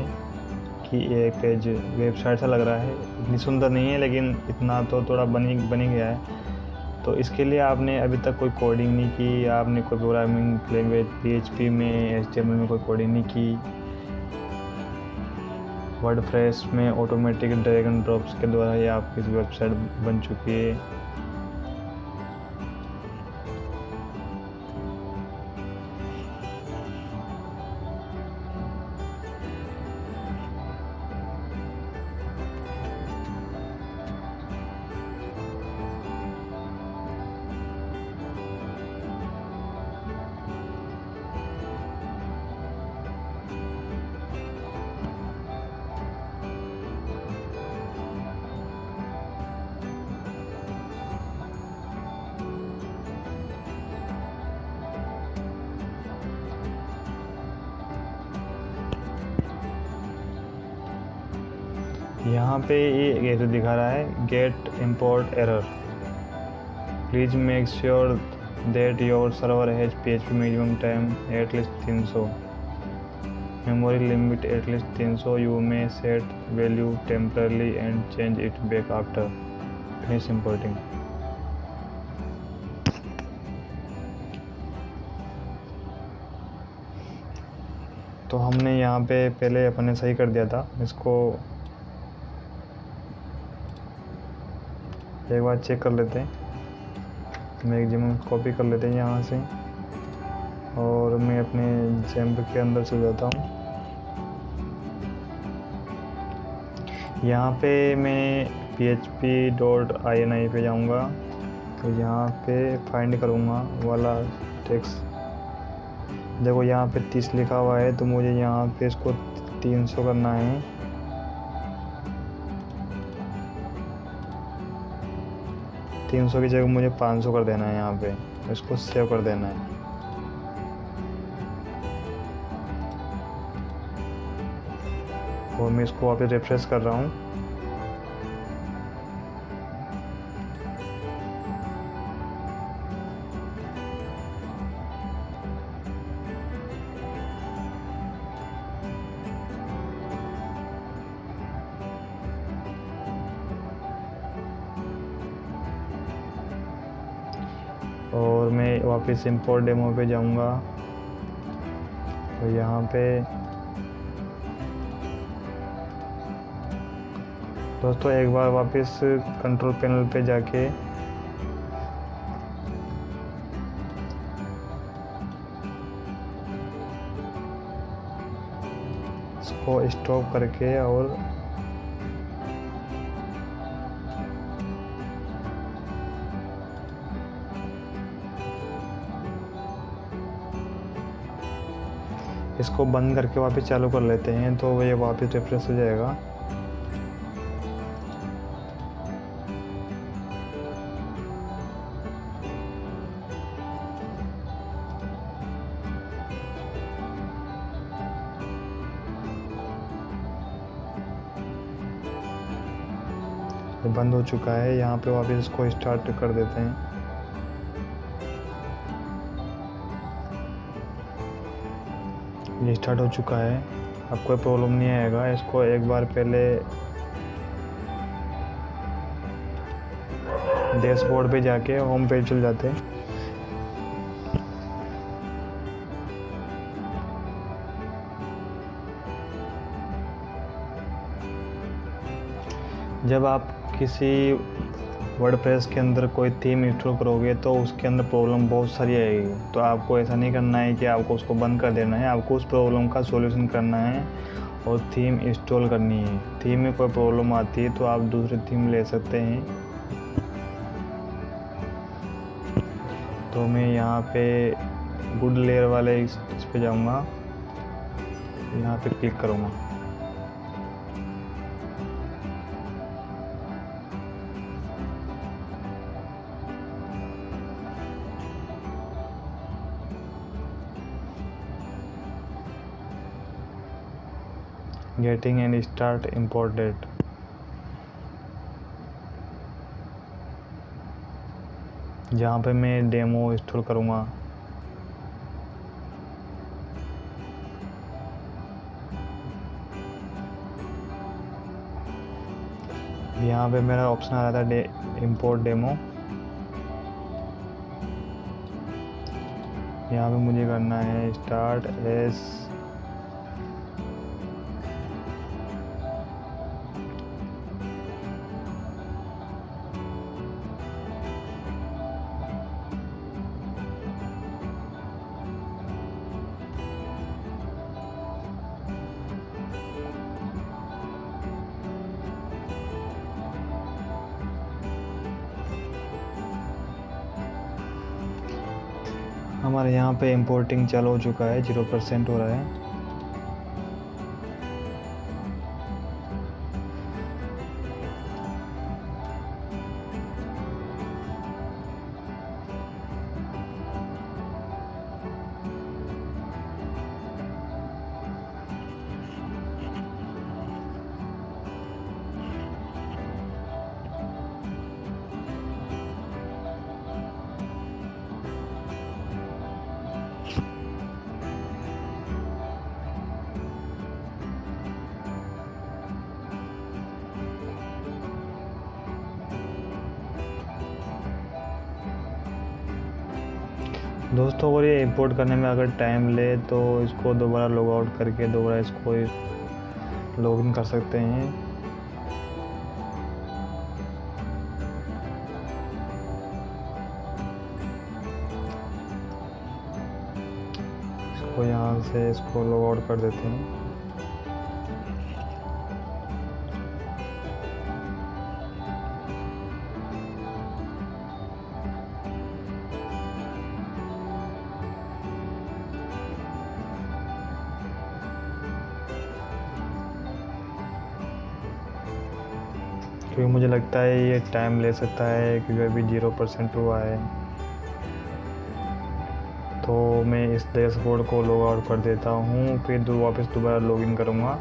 कि एक पेज वेबसाइट सा लग रहा है। इतनी सुंदर नहीं है लेकिन इतना तो थोड़ा बन ही गया है। तो इसके लिए आपने अभी तक कोई कोडिंग नहीं की, आपने कोई प्रोग्रामिंग लैंग्वेज PHP में HTML में कोई कोडिंग नहीं की। वर्डप्रेस में ऑटोमेटिक ड्रैग एंड ड्रॉप्स के द्वारा ये आपकी वेबसाइट बन चुकी है। यहाँ पे ये एरर दिखा रहा है, get import error, please make sure that your server has PHP minimum time at least 300, memory limit at least 300, you may set value temporarily and change it back after finish importing. तो हमने यहाँ पे पहले अपने सही कर दिया था, इसको एक बार चेक कर लेते हैं। मैक्सिमम कॉपी कर लेते हैं यहाँ से और मैं अपने जेम्प के अंदर चल जाता हूँ। यहाँ पे मैं php.ini पे जाऊँगा। तो यहाँ पे फाइंड करूँगा वाला टेक्स्ट। देखो यहाँ पे 30 लिखा हुआ है, तो मुझे यहाँ पे इसको 300 करना है। तीन सौ की जगह मुझे 500 कर देना है। यहाँ पे इसको सेव कर देना है। और मैं इसको वापस रिफ्रेश कर रहा हूँ। और मैं वापस इंपोर्ट डेमो पे जाऊंगा और यहाँ पे दोस्तों एक बार वापस कंट्रोल पैनल पे जाके इसको स्टॉप करके और इसको बंद करके वापस चालू कर लेते हैं तो ये वापस रिफ्रेश हो जाएगा। ये बंद हो चुका है। यहाँ पे वापस इसको स्टार्ट कर देते हैं। ये स्टार्ट हो चुका है। अब कोई प्रॉब्लम नहीं आएगा। इसको एक बार पहले डैशबोर्ड पे जाके होम पेज चल जाते हैं। जब आप किसी वर्डप्रेस के अंदर कोई थीम इंस्टॉल करोगे तो उसके अंदर प्रॉब्लम बहुत सारी आएगी। तो आपको ऐसा नहीं करना है कि आपको उसको बंद कर देना है। आपको उस प्रॉब्लम का सॉल्यूशन करना है और थीम इंस्टॉल करनी है। थीम में कोई प्रॉब्लम आती है तो आप दूसरी थीम ले सकते हैं। तो मैं यहाँ पे गुड लेयर वाले इस पे जाऊँगा, यहाँ पे क्लिक करूँगा। Getting and start imported. जहाँ पे मैं डेमो इंस्टॉल करूँगा। यहाँ पे मेरा ऑप्शन आ रहा था इम्पोर्ट डेमो। यहाँ पे मुझे करना है स्टार्ट एस हमारे यहाँ पे इंपोर्टिंग चालू हो चुका है। 0% हो रहा है। दोस्तों अगर ये इंपोर्ट करने में अगर टाइम ले तो इसको दोबारा लॉग आउट करके दोबारा इसको लॉगिन कर सकते हैं। इसको यहाँ से इसको लॉग आउट कर देते हैं। क्योंकि मुझे लगता है ये टाइम ले सकता है क्योंकि अभी 0% हुआ है। तो मैं इस डैशबोर्ड को लॉग आउट कर देता हूँ, फिर वापस दोबारा लॉगिन करूँगा।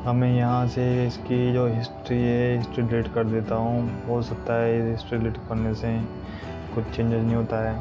अब मैं यहाँ से इसकी जो हिस्ट्री है हिस्ट्री डिलीट कर देता हूँ। हो सकता है हिस्ट्री डिलीट करने से कुछ चेंजेस नहीं होता है।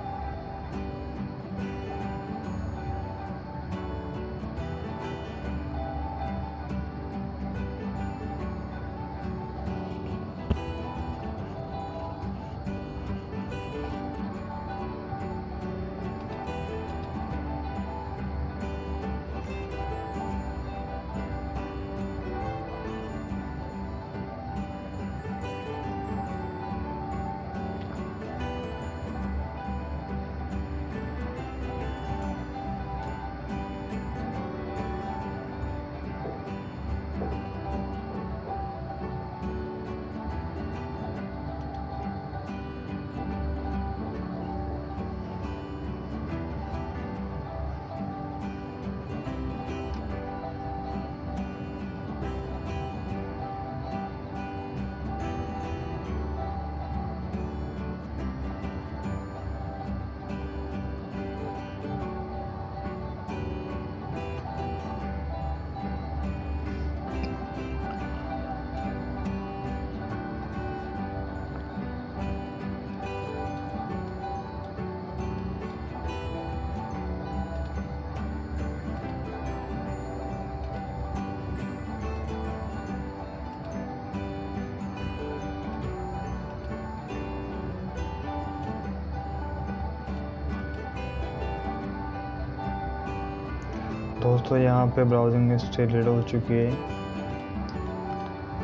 दोस्तों यहाँ पे ब्राउजिंग हिस्ट्री डिलीट हो चुकी है,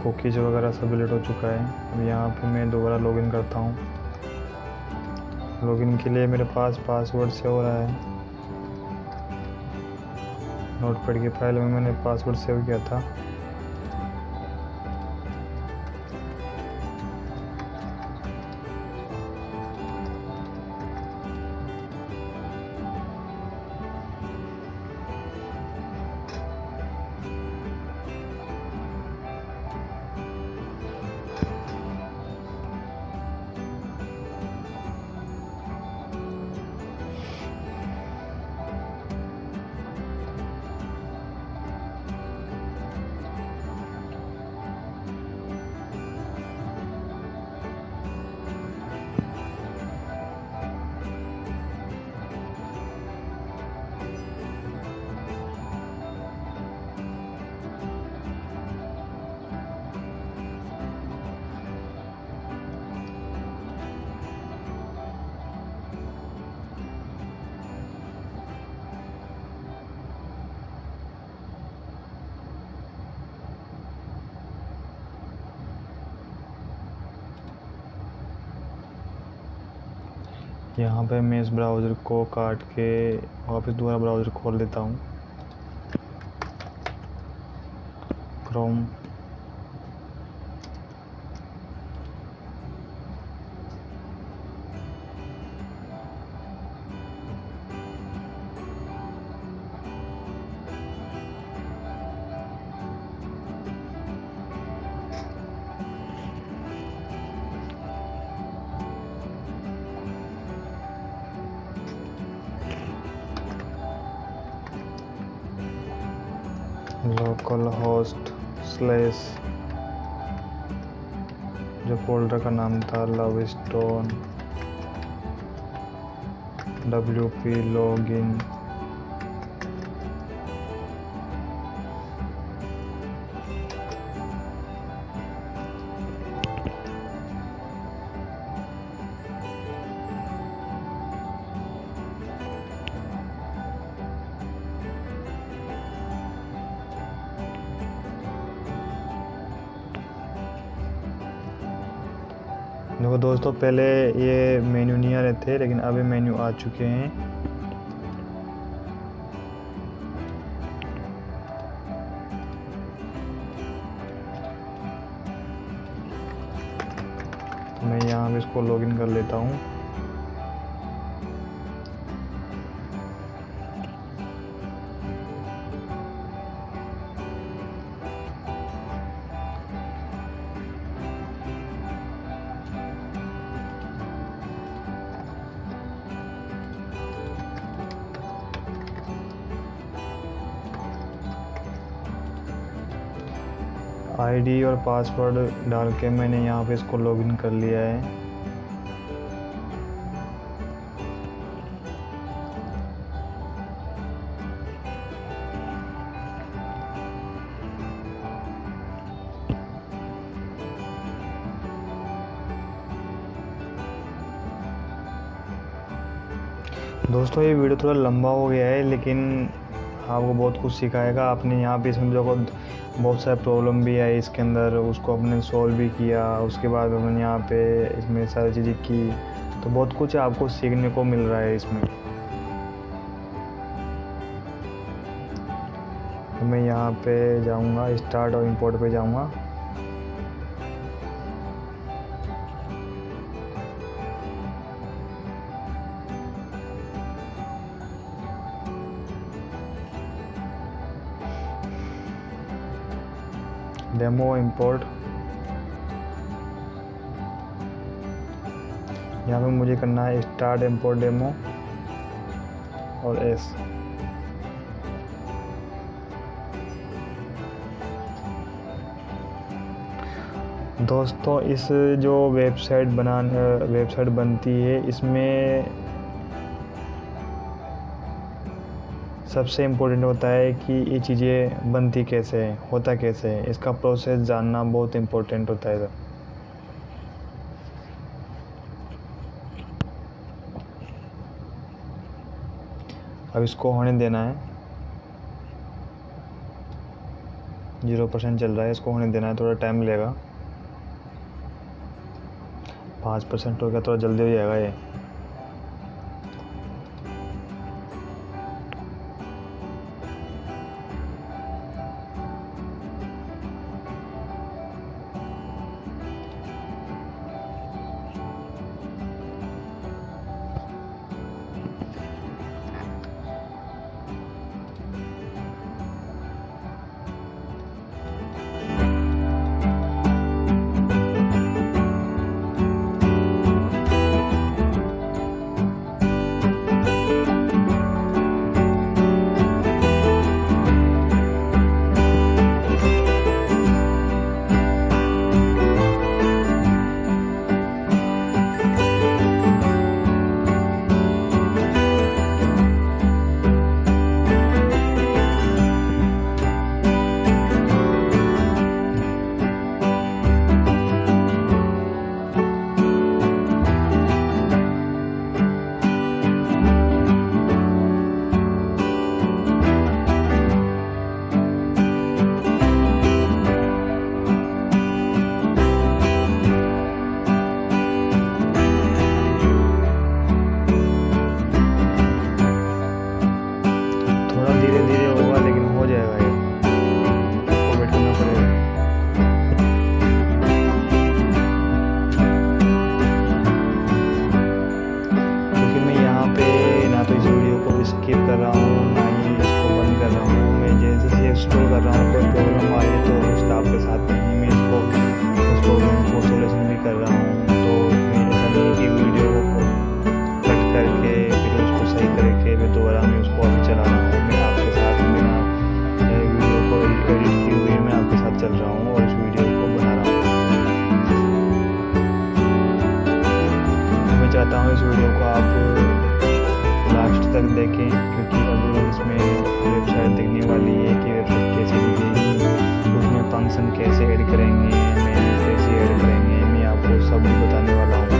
कुकीज़ वगैरह सब डिलीट हो चुका है। अब यहाँ पे मैं दोबारा लॉगिन करता हूँ। लॉगिन के लिए मेरे पास पासवर्ड सेव हो रहा है। नोटपैड की फाइल में मैंने पासवर्ड सेव किया था। यहाँ पे मैं इस ब्राउज़र को काट के वापस दोबारा ब्राउज़र खोल लेता हूँ, क्रोम। लोकल होस्ट स्लैश जो फोल्डर का नाम था लवस्टोन WP लॉगिन। देखो दोस्तों, पहले ये मेन्यू नहीं आ रहे थे, लेकिन अभी मेन्यू आ चुके हैं। मैं यहाँ पे इसको लॉगिन कर लेता हूँ। आईडी और पासवर्ड डाल के मैंने यहाँ पे इसको लॉगिन कर लिया है। दोस्तों ये वीडियो थोड़ा लंबा हो गया है, लेकिन आपको बहुत कुछ सिखाएगा। आपने यहाँ पे इसमें देखो बहुत सारे प्रॉब्लम भी आई इसके अंदर, उसको आपने सॉल्व भी किया। उसके बाद हमने यहाँ पे इसमें सारी चीज़ें की, तो बहुत कुछ आपको सीखने को मिल रहा है इसमें। तो मैं यहाँ पे जाऊँगा, स्टार्ट और इंपोर्ट पे जाऊँगा। डेमो इंपोर्ट, यहाँ पे मुझे करना है स्टार्ट इंपोर्ट डेमो और एस। दोस्तों इस जो वेबसाइट बनती है, इसमें सबसे इम्पोर्टेंट होता है कि ये चीज़ें बनती कैसे है, होता कैसे है, इसका प्रोसेस जानना बहुत इम्पोर्टेंट होता है। अब इसको होने देना है, 0% चल रहा है, इसको होने देना है, थोड़ा टाइम लगेगा। 5% हो गया, थोड़ा जल्दी हो जाएगा ये। चाहता हूँ इस वीडियो को आप लास्ट तक देखें, क्योंकि अभी इसमें वेबसाइट दिखने वाली है कि वेबसाइट कैसे दिखेगी, उसमें फंक्शन कैसे ऐड करेंगे, मेन्यू कैसे ऐड करेंगे, मैं आपको सब बताने वाला हूँ।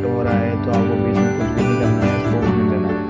हो रहा है तो आपको बीच में कुछ भी नहीं करना है, इसको होने देना है।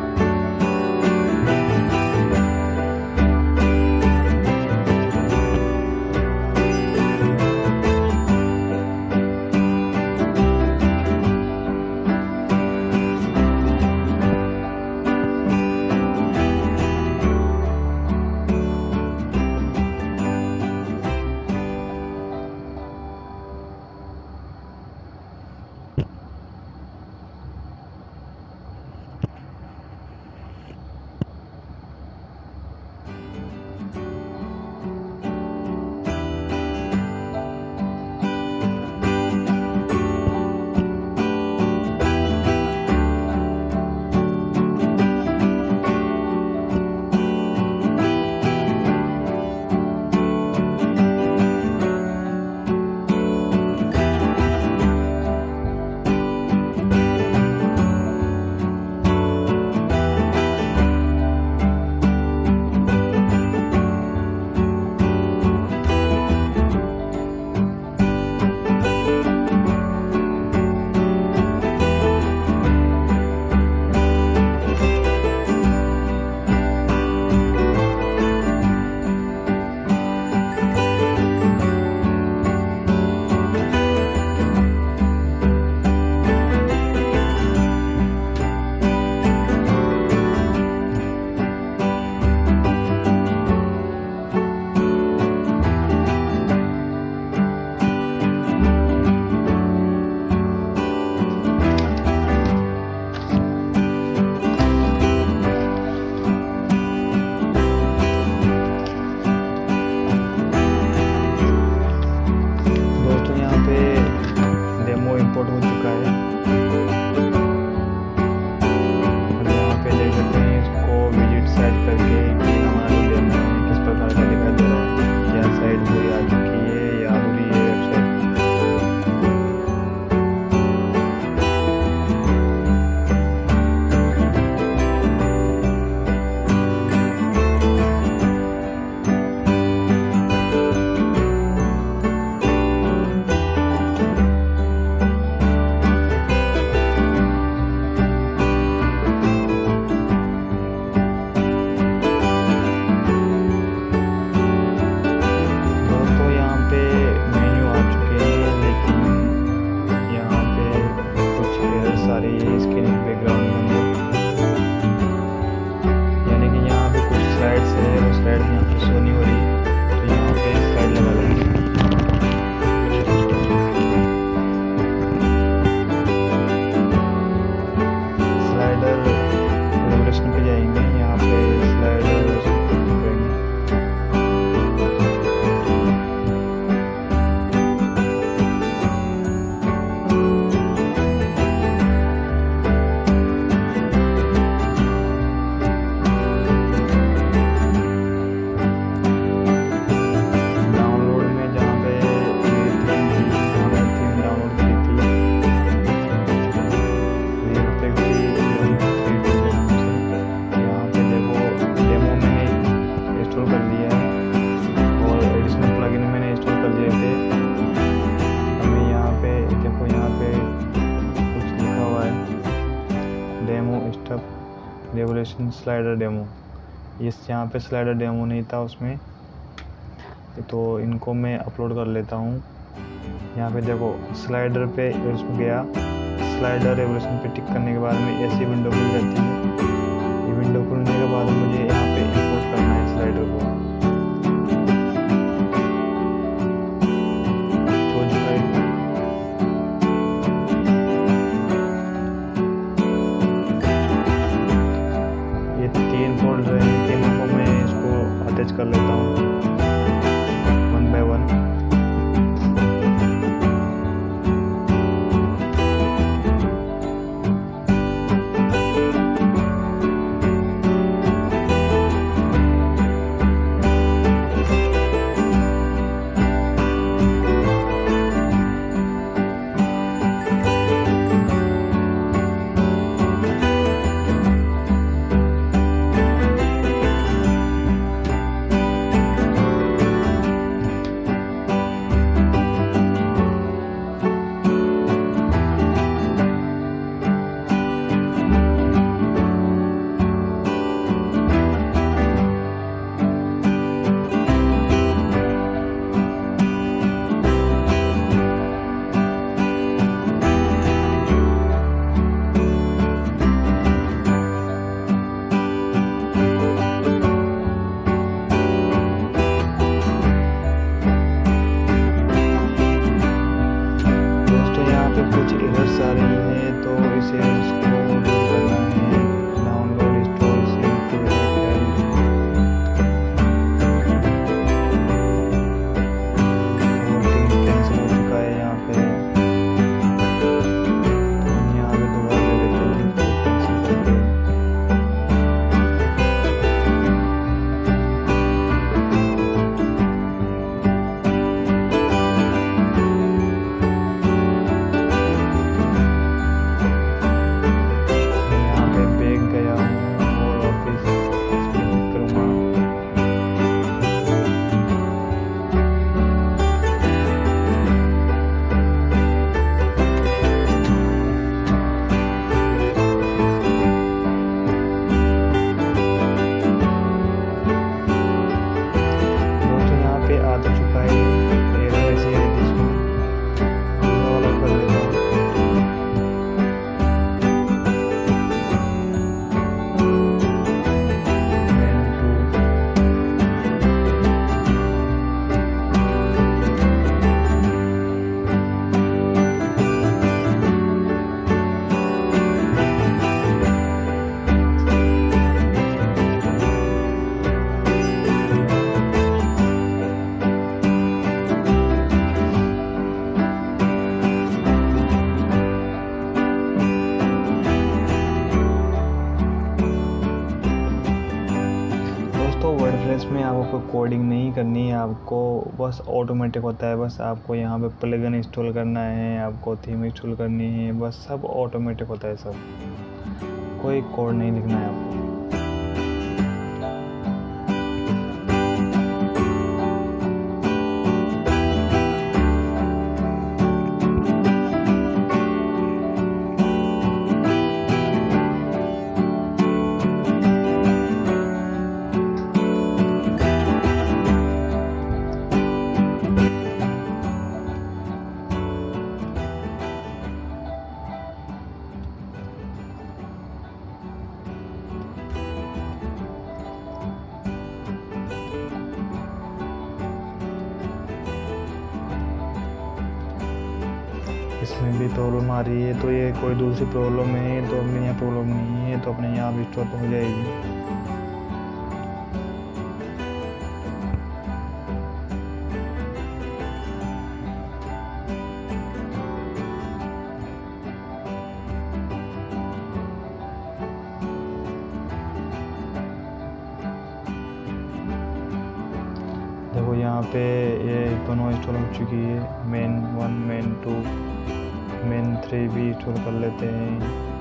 इंपोर्ट हो चुका है। और यहाँ पे देख सकते हैं इसको विजिट साइट करके हमारा डेमो किस प्रकार का दिखाई दे रहा है। क्या साइट पूरी आ चुकी है या अधूरी है वेबसाइट। रेवोल्यूशन स्लाइडर डेमो, इस यहाँ पे स्लाइडर डेमो नहीं था उसमें, तो इनको मैं अपलोड कर लेता हूँ। यहाँ पे देखो स्लाइडर पे उसमें गया, स्लाइडर रेवोल्यूशन पे टिक करने के बाद में ऐसी विंडो खुल जाती है। ये विंडो खुलने के बाद मुझे यहाँ पे इंपोर्ट करना है स्लाइडर को। कर लेता हूँ वन बाय वन। कोडिंग नहीं करनी है आपको, बस ऑटोमेटिक होता है। बस आपको यहाँ पे प्लगइन इंस्टॉल करना है, आपको थीम इंस्टॉल करनी है, बस सब ऑटोमेटिक होता है, सब कोई कोड नहीं लिखना है आपको। इसमें भी प्रॉब्लम आ रही है, तो ये कोई दूसरी प्रॉब्लम है, तो अपने यहाँ प्रॉब्लम नहीं है, तो अपने यहाँ भी स्टॉप हो जाएगी। देखो यहाँ पे ये दोनों इंस्टॉल हो चुकी है, मेन 1 मेन 2 मेन 3 भी इंस्टॉल कर लेते हैं।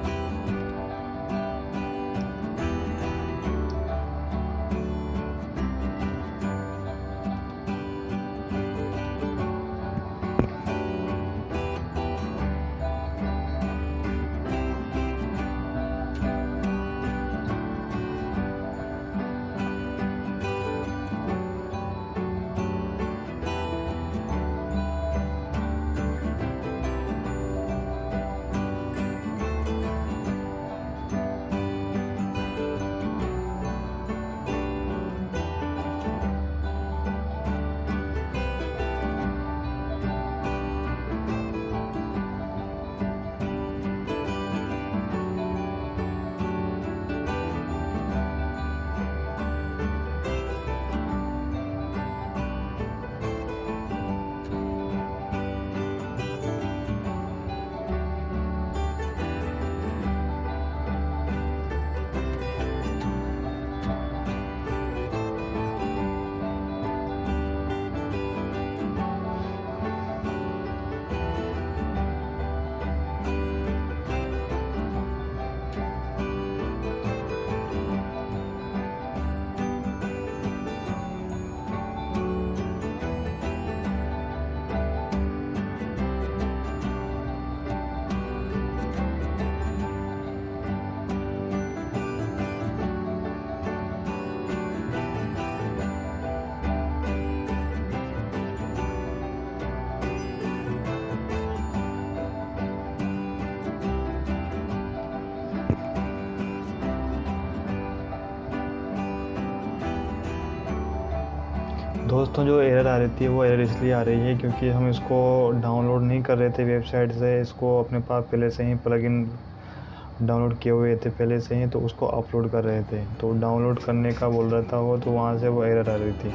दोस्तों जो एरर आ रही थी वो एरर इसलिए आ रही है क्योंकि हम इसको डाउनलोड नहीं कर रहे थे वेबसाइट से, इसको अपने पास पहले से ही प्लगइन डाउनलोड किए हुए थे पहले से ही, तो उसको अपलोड कर रहे थे, तो डाउनलोड करने का बोल रहा था वो, तो वहाँ से वो एरर आ रही थी।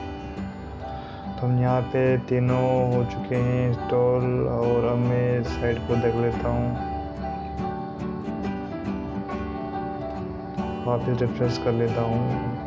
तो हम यहाँ पे तीनों हो चुके हैं इंस्टॉल, और अब मैं साइट को देख लेता हूँ, वापस रिफ्रेश कर लेता हूँ।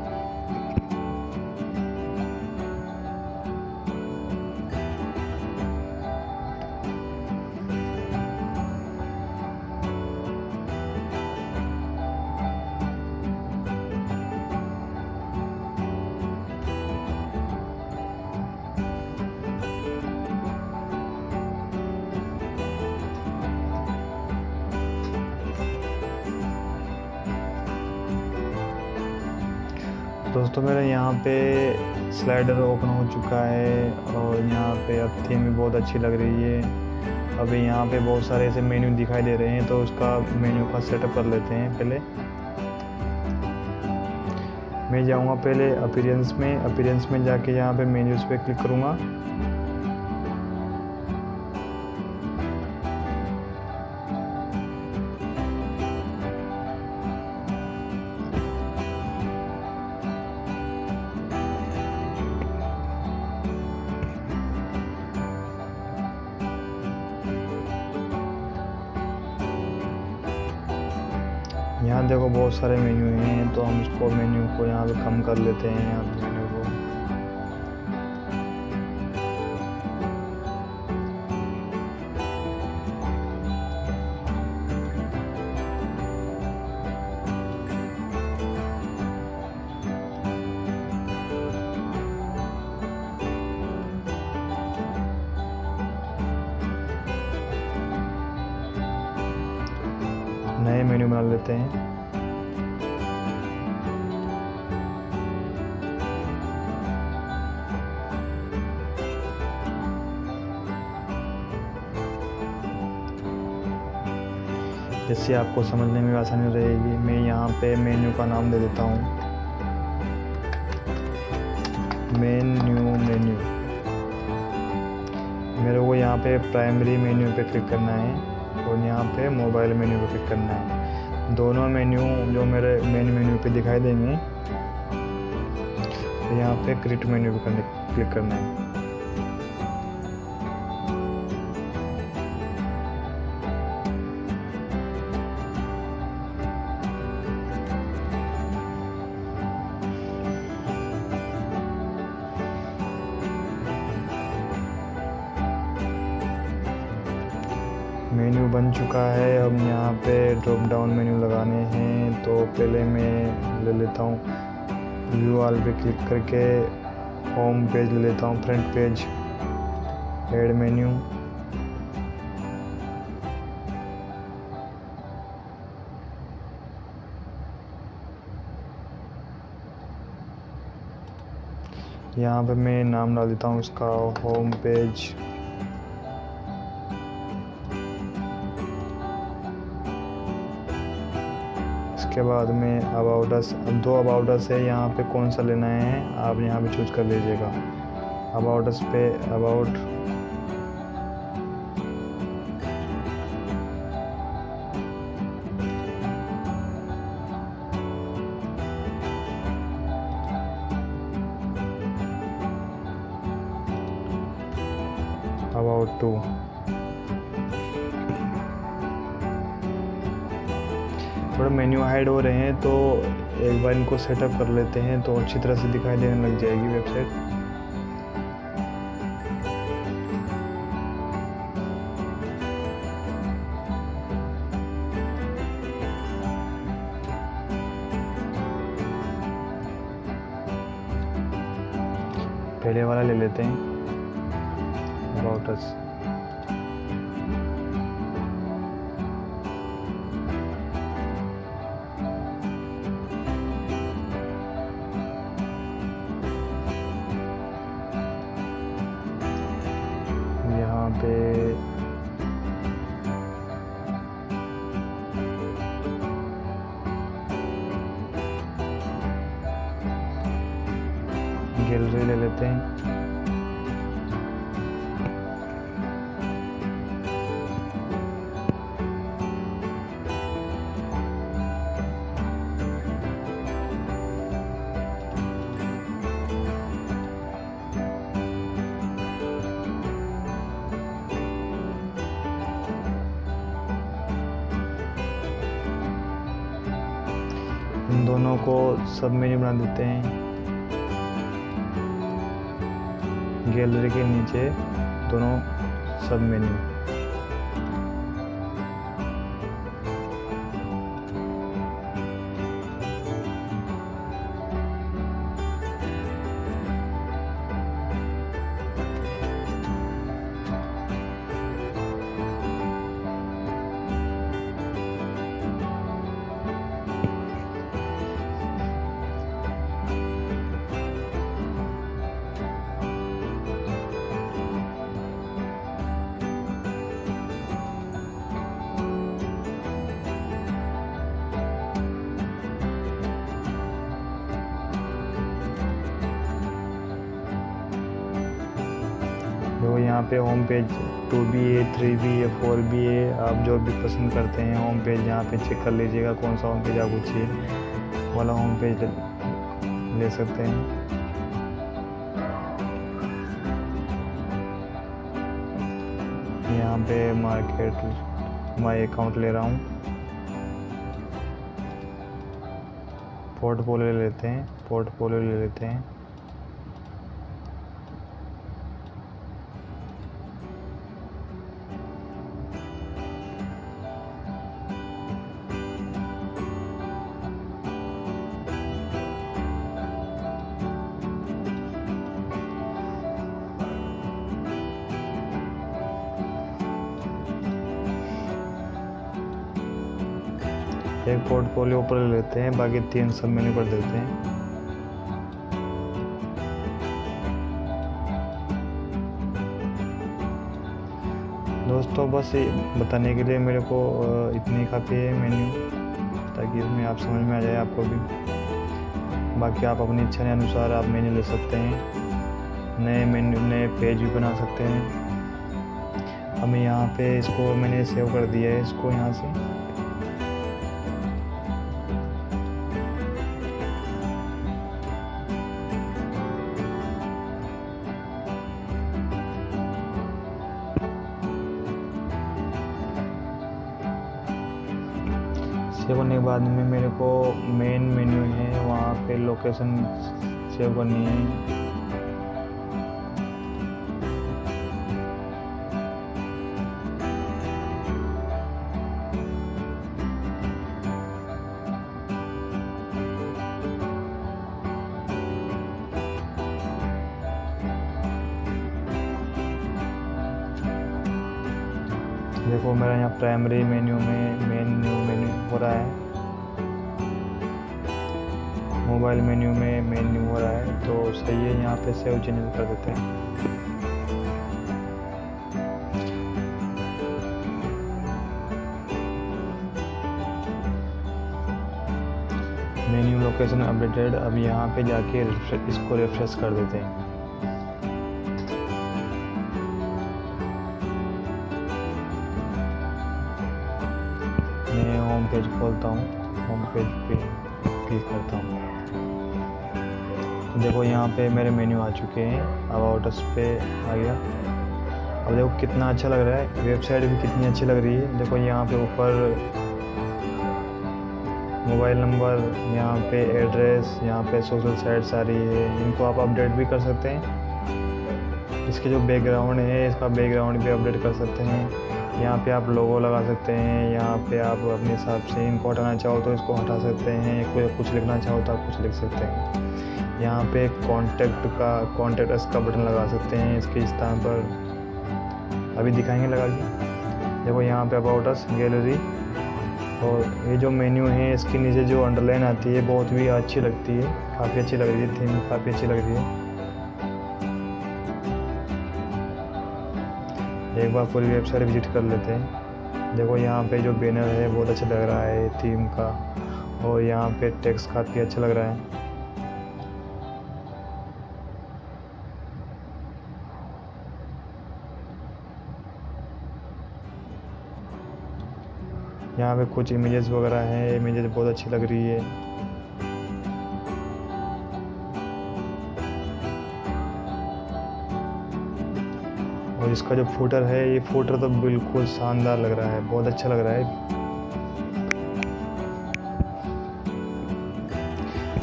दोस्तों मेरा यहाँ पे स्लाइडर ओपन हो चुका है, और यहाँ पे अब थीम भी बहुत अच्छी लग रही है। अभी यहाँ पे बहुत सारे ऐसे मेन्यू दिखाई दे रहे हैं, तो उसका मेन्यू का सेटअप कर लेते हैं। पहले मैं जाऊँगा पहले अपीयरेंस में जाके यहाँ पे मेन्यूज़ पे क्लिक करूँगा। यहाँ देखो बहुत सारे मेन्यू हैं, तो हम इसको मेन्यू को यहाँ पे कम कर लेते हैं। यहाँ मेन्यू को नए मेन्यू बना लेते हैं। जिससे आपको समझने में आसानी रहेगी। मैं यहाँ पे मेन्यू का नाम दे देता हूँ मेन्यू। मेरे को यहाँ पे प्राइमरी मेन्यू पे क्लिक करना है और यहाँ पे मोबाइल मेन्यू पे क्लिक करना है। दोनों मेन्यू जो मेरे मेन मेन्यू पे दिखाई देंगे, तो यहाँ पे क्रिएट मेन्यू पे क्लिक करना है। मेन्यू बन चुका है। अब यहाँ पे ड्रॉप डाउन मेन्यू लगाने हैं, तो पहले मैं ले लेता हूँ व्यू ऑल पे क्लिक करके होम पेज ले लेता हूँ, फ्रंट पेज, ऐड मेन्यू। यहाँ पे मैं नाम डाल देता हूँ इसका होम पेज। इसके बाद में अबाउट अस, दो अबाउट अस है, यहाँ पे कौन सा लेना है आप यहाँ पे चूज कर लीजिएगा। अबाउट अस पे अबाउट अबाउट टू। थोड़ा मेन्यू हाइड हो रहे हैं, तो एक बार इनको सेटअप कर लेते हैं तो अच्छी तरह से दिखाई देने लग जाएगी वेबसाइट। पहले वाला ले लेते हैं अबाउट अस। यहाँ पे गैलरी ले लेते हैं। इन दोनों को सब मेन्यू बना देते हैं। गैलरी के नीचे दोनों सब मेन्यू। तो यहाँ पे होम पेज 2 भी है, 3 भी है, 4 भी है। आप जो भी पसंद करते हैं होम पेज यहाँ पे चेक कर लीजिएगा कौन सा होम पेज आपको चाहिए, वाला होम पेज ले सकते हैं। यहाँ पे मार्केट माई अकाउंट ले रहा हूँ, पोर्टफोलियो ले लेते हैं। एक पोर्टफोलियो ऊपर ले लेते हैं, बाकी 3 सब मेन्यू कर देते हैं। दोस्तों बस ये बताने के लिए मेरे को इतनी काफ़ी है मेन्यू, ताकि इसमें आप समझ में आ जाए आपको भी। बाकी आप अपनी इच्छा के अनुसार आप मेन्यू ले सकते हैं, नए मेन्यू नए पेज भी बना सकते हैं। अब यहाँ पे इसको मैंने सेव कर दिया है, इसको यहाँ से सेव करने के बाद में मेरे को मेन मेन्यू है, वहाँ पे लोकेशन सेव करनी है। देखो मेरा यहाँ प्राइमरी मेन्यू में मेन्यू हो रहा है, मोबाइल मेन्यू में मेन्यू हो रहा है, तो सही है। यहाँ पे सेव चेंज कर देते हैं। Menu location updated. अब यहाँ पे जाके इसको रिफ्रेश कर देते हैं। मैं होम पेज खोलता हूँ, होम पेज पे क्लिक करता हूँ। देखो यहाँ पे मेरे मेन्यू आ चुके हैं, अबाउट अस पे आ गया। अब देखो कितना अच्छा लग रहा है, वेबसाइट भी कितनी अच्छी लग रही है। देखो यहाँ पे ऊपर मोबाइल नंबर, यहाँ पे एड्रेस, यहाँ पे सोशल साइट्स आ रही है, इनको आप अपडेट भी कर सकते हैं। इसके जो बैकग्राउंड है, इसका बैकग्राउंड भी अपडेट कर सकते हैं। यहाँ पे आप लोगो लगा सकते हैं, यहाँ पे आप अपने हिसाब से इनको हटाना चाहो तो इसको हटा सकते हैं, कोई कुछ लिखना चाहो तो आप कुछ लिख सकते हैं। यहाँ पे कॉन्टेक्ट अस का बटन लगा सकते हैं, इसके स्थान पर अभी दिखाएंगे लगा के। देखो यहाँ पे अबाउट अस, गैलरी, और ये जो मेन्यू है इसके नीचे जो अंडरलाइन आती है बहुत भी अच्छी लगती है, काफ़ी अच्छी लग रही है, थीम काफ़ी अच्छी लग रही है। एक बार पूरी वेबसाइट विजिट कर लेते हैं। देखो यहाँ पे जो बैनर है बहुत अच्छा लग रहा है थीम का, और यहाँ पे टेक्स्ट काफ़ी अच्छा लग रहा है। यहाँ पे कुछ इमेजेस वगैरह हैं, इमेजेस बहुत अच्छी लग रही है। और इसका जो फुटर है, ये फुटर तो बिल्कुल शानदार लग रहा है, बहुत अच्छा लग रहा है।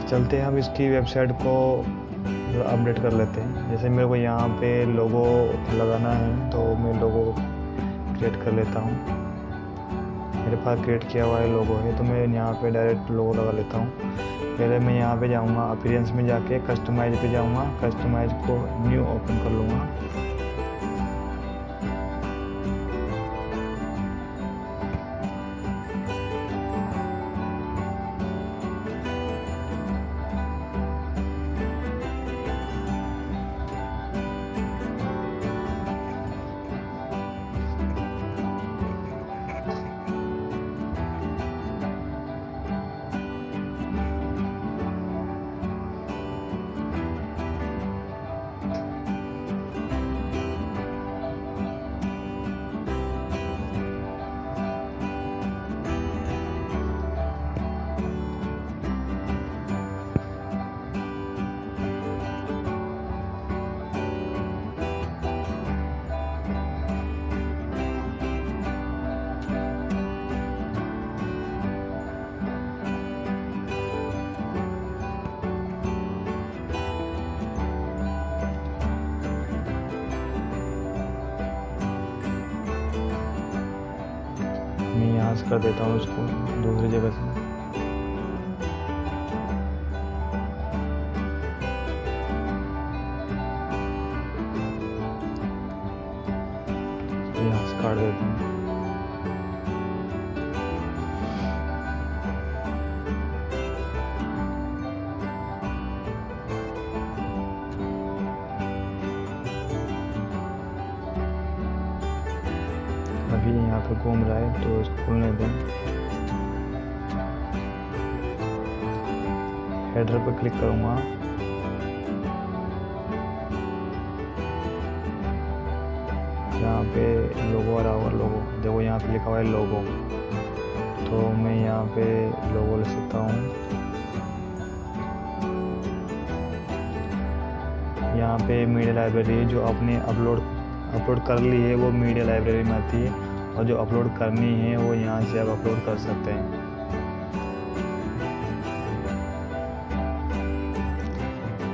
चलते हैं हम इसकी वेबसाइट को अपडेट कर लेते हैं। जैसे मेरे को यहाँ पे लोगो लगाना है, तो मैं लोगो क्रिएट कर लेता हूँ। मेरे पास क्रिएट किया हुआ है लोगो है, तो मैं यहाँ पे डायरेक्ट लोगो लगा लेता हूँ। पहले मैं यहाँ पे जाऊँगा, अपीयरेंस में जाके कस्टमाइज पे जाऊँगा, कस्टमाइज को न्यू ओपन कर लूँगा। मैं यहाँ से कर देता हूँ उसको दूसरी जगह से। यहाँ से काट देता हूँ। यहाँ पे घूम रहा है, तो इसको खुलने दें। हेडर पर क्लिक करूँगा। यहाँ पे लोगो आ रहा होगा, लोगो देखो यहाँ पे लिखा हुआ है लोगो, तो मैं यहाँ पे लोगो ले सकता हूँ। यहाँ पे मीडिया लाइब्रेरी जो आपने अपलोड कर ली है वो मीडिया लाइब्रेरी में आती है, और जो अपलोड करनी है वो यहाँ से आप अपलोड कर सकते हैं।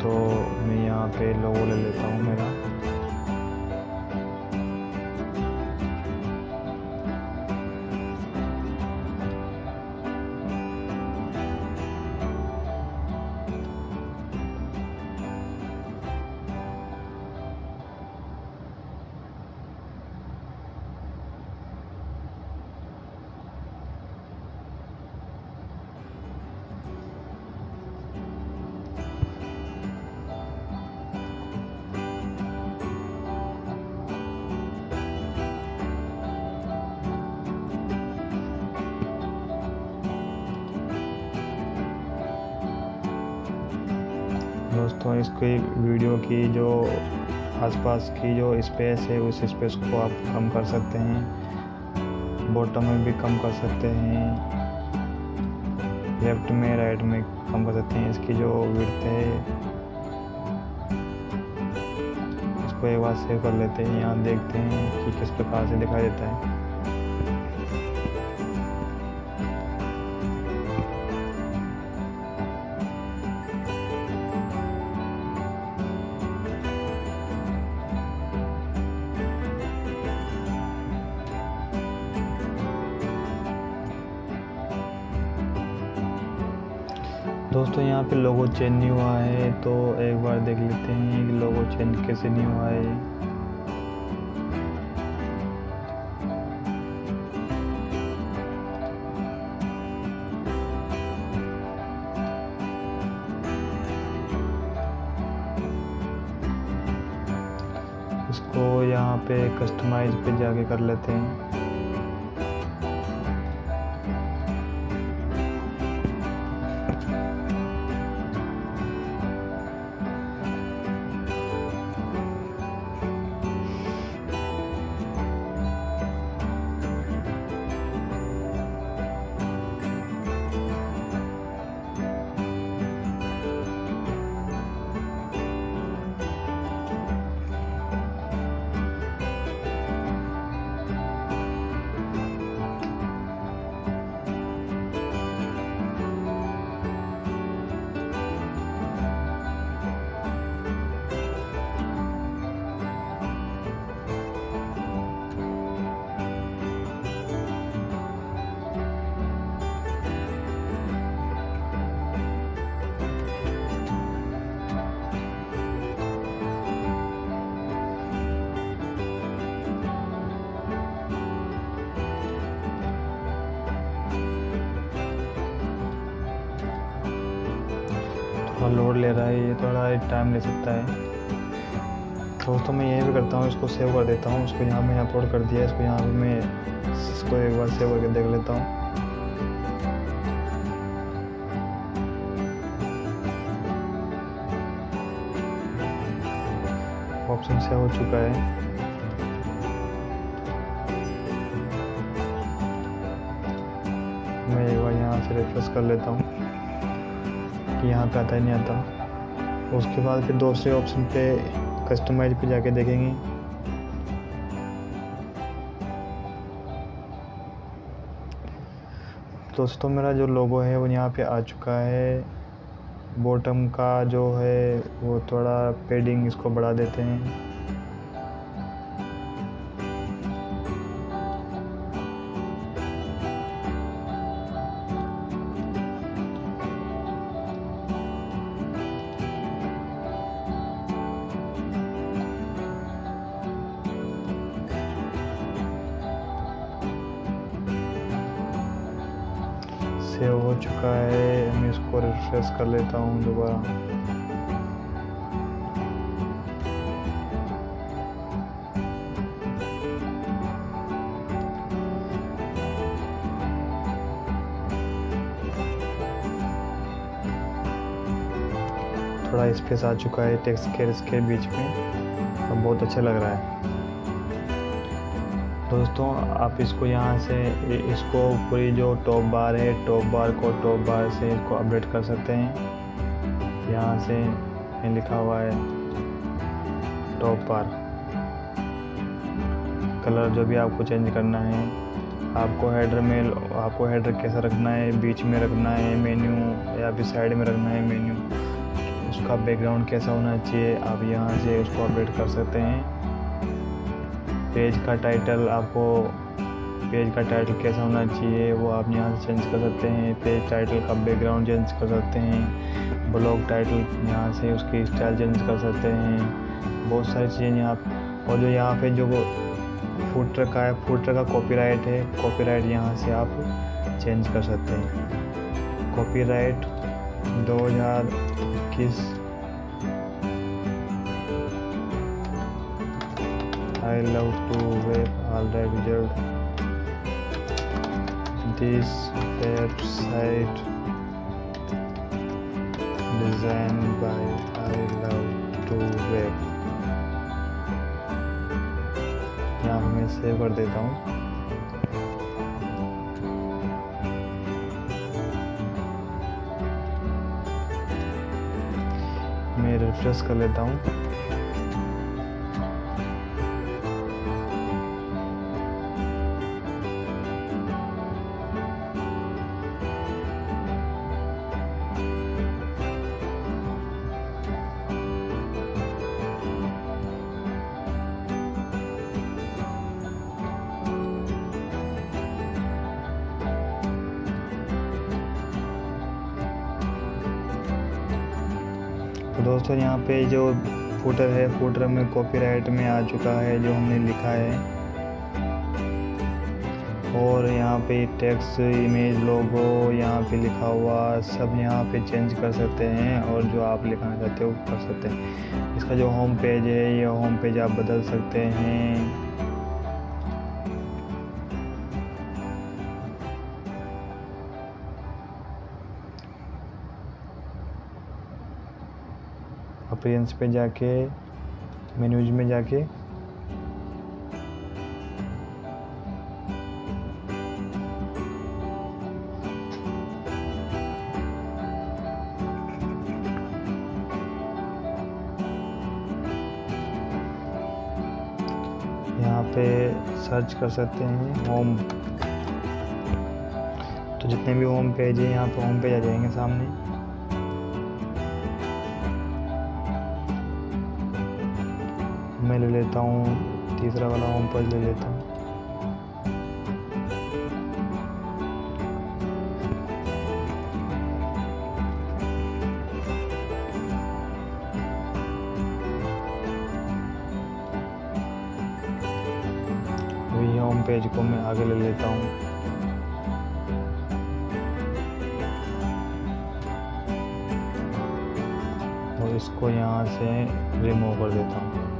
तो मैं यहाँ पे लोगो ले लेता हूँ मेरा। दोस्तों इसकी वीडियो की जो आसपास की जो स्पेस है उस स्पेस को आप कम कर सकते हैं, बॉटम में भी कम कर सकते हैं, लेफ्ट में राइट में कम कर सकते हैं। इसकी जो विड्थ है इसको एक बार सेव कर लेते हैं। यहाँ देखते हैं कि किस प्रकार से दिखाई देता है। दोस्तों यहाँ पे लोगो चेंज नहीं हुआ है, तो एक बार देख लेते हैं कि लोगो चेंज कैसे नहीं हुआ है। इसको यहाँ पे कस्टमाइज पे जाके कर लेते हैं। लोड ले रहा है, ये थोड़ा टाइम ले सकता है। दोस्तों मैं यही भी करता हूँ, इसको सेव कर देता हूँ। इसको यहाँ मैंने अपलोड कर दिया, इसको यहाँ पे मैं इसको एक बार सेव करके देख लेता हूँ। ऑप्शन सेव हो चुका है। मैं एक बार यहाँ से रिफ्रेश कर लेता हूँ कि यहाँ पे आता ही नहीं आता। उसके बाद फिर दूसरे ऑप्शन पे कस्टमाइज पे जाके देखेंगे। दोस्तों मेरा जो लोगो है वो यहाँ पे आ चुका है। बॉटम का जो है वो थोड़ा पेडिंग इसको बढ़ा देते हैं। सेव हो चुका है। मैं इसको रिफ्रेश कर लेता हूँ दोबारा। थोड़ा स्पेस आ चुका है टेक्स्ट के इसके बीच में, और बहुत अच्छा लग रहा है। दोस्तों आप इसको यहाँ से इसको पूरी जो टॉप बार है, टॉप बार से इसको अपडेट कर सकते हैं। यहाँ से लिखा हुआ है टॉप बार, कलर जो भी आपको चेंज करना है। आपको हेडर कैसा रखना है, बीच में रखना है मेन्यू या फिर साइड में रखना है मेन्यू, उसका बैकग्राउंड कैसा होना चाहिए, आप यहाँ से उसको अपडेट कर सकते हैं। पेज का टाइटल कैसा होना चाहिए वो आप यहाँ से चेंज कर सकते हैं। पेज टाइटल का बैकग्राउंड चेंज कर सकते हैं। ब्लॉग टाइटल यहाँ से उसकी स्टाइल चेंज कर सकते हैं। बहुत सारी चीज़ें यहाँ, और जो यहाँ पे जो फुटर का कॉपीराइट है, कॉपीराइट यहाँ से आप चेंज कर सकते हैं। Copyright 2021 I love to web already reserved. This website designed by I love to web. यहाँ मैं सेव कर देता हूँ। मैं रिफ्रेश कर लेता हूँ। तो दोस्तों यहाँ पे जो फुटर है, फुटर में कॉपीराइट में आ चुका है जो हमने लिखा है, और यहाँ पे टेक्स्ट, इमेज, लोगो यहाँ पे लिखा हुआ सब यहाँ पे चेंज कर सकते हैं, और जो आप लिखना चाहते हो कर सकते हैं। इसका जो होम पेज है, ये होम पेज आप बदल सकते हैं। अपीयरेंस पे जाके मेन्यूज में जाके यहाँ पे सर्च कर सकते हैं होम। तो जितने भी होम पेज है यहाँ पे होम पेज आ जाएंगे सामने। मैं ले लेता हूँ तीसरा वाला होम पेज ले लेता हूँ। अभी होम पेज को मैं आगे ले लेता हूँ। और इसको यहाँ से रिमूव कर देता हूँ।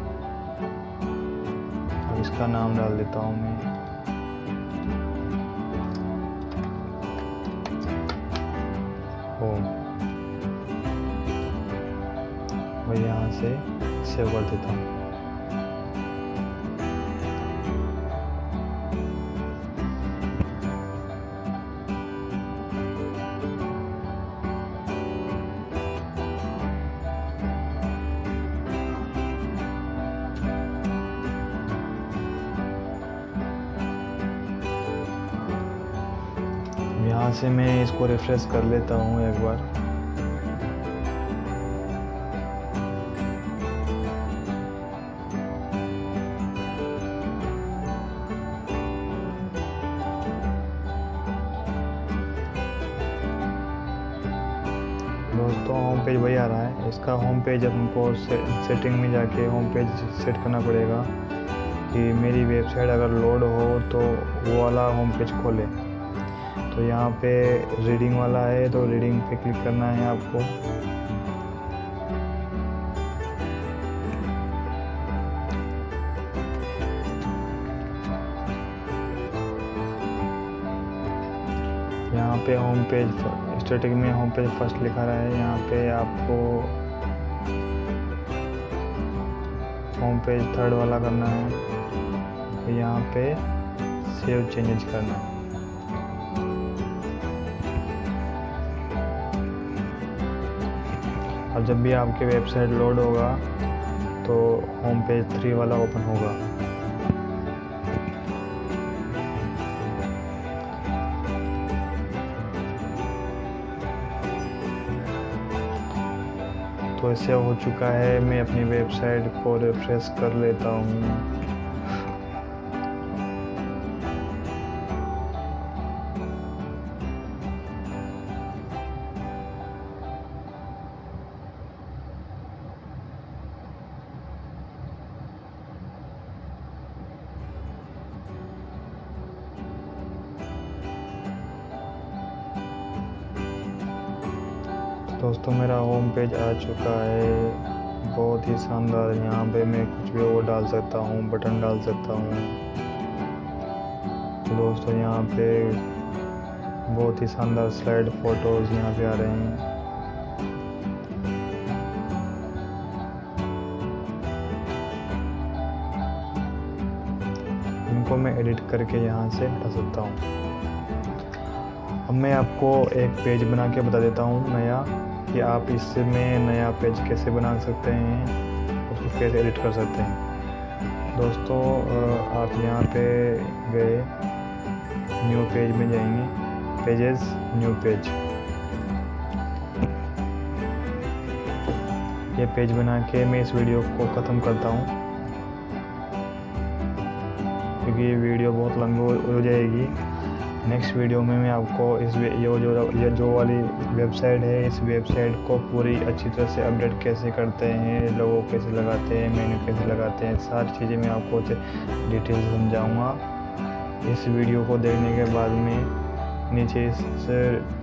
इसका नाम डाल देता हूँ मैं होम, और यहाँ से सेव कर देता हूँ। यहाँ से मैं इसको रिफ्रेश कर लेता हूँ एक बार। दोस्तों होम पेज वही आ रहा है। इसका होम पेज हमको सेटिंग में जाके होम पेज सेट करना पड़ेगा कि मेरी वेबसाइट अगर लोड हो तो वो वाला होम पेज खोले। तो यहाँ पे रीडिंग वाला है, तो रीडिंग पे क्लिक करना है आपको। यहाँ पे होम पेज स्टैटिक में होम पेज फर्स्ट लिखा रहा है। यहाँ पे आपको होम पेज थर्ड वाला करना है, तो यहाँ पे सेव चेंजेस करना है। और जब भी आपके वेबसाइट लोड होगा तो होम पेज 3 वाला ओपन होगा। तो ऐसे हो चुका है। मैं अपनी वेबसाइट को रिफ्रेश कर लेता हूँ। दोस्तों मेरा होम पेज आ चुका है, बहुत ही शानदार। यहाँ पे मैं कुछ भी और डाल सकता हूँ, बटन डाल सकता हूँ। तो दोस्तों यहाँ पे बहुत ही शानदार स्लाइड फोटोज़ यहाँ पे आ रहे हैं। इनको मैं एडिट करके यहाँ से हटा सकता हूँ। अब मैं आपको एक पेज बना के बता देता हूँ नया, कि आप इसमें नया पेज कैसे बना सकते हैं, उसको कैसे एडिट कर सकते हैं। दोस्तों आप यहाँ पे गए, न्यू पेज में जाएंगे, पेजेस, न्यू पेज। ये पेज बना के मैं इस वीडियो को ख़त्म करता हूँ, क्योंकि ये वीडियो बहुत लंबी हो जाएगी। नेक्स्ट वीडियो में मैं आपको ये जो वाली वेबसाइट है, इस वेबसाइट को पूरी अच्छी तरह से अपडेट कैसे करते हैं, लोगो कैसे लगाते हैं, मेन्यू कैसे लगाते हैं, सारी चीज़ें मैं आपको डिटेल से समझाऊँगा। इस वीडियो को देखने के बाद में नीचे इस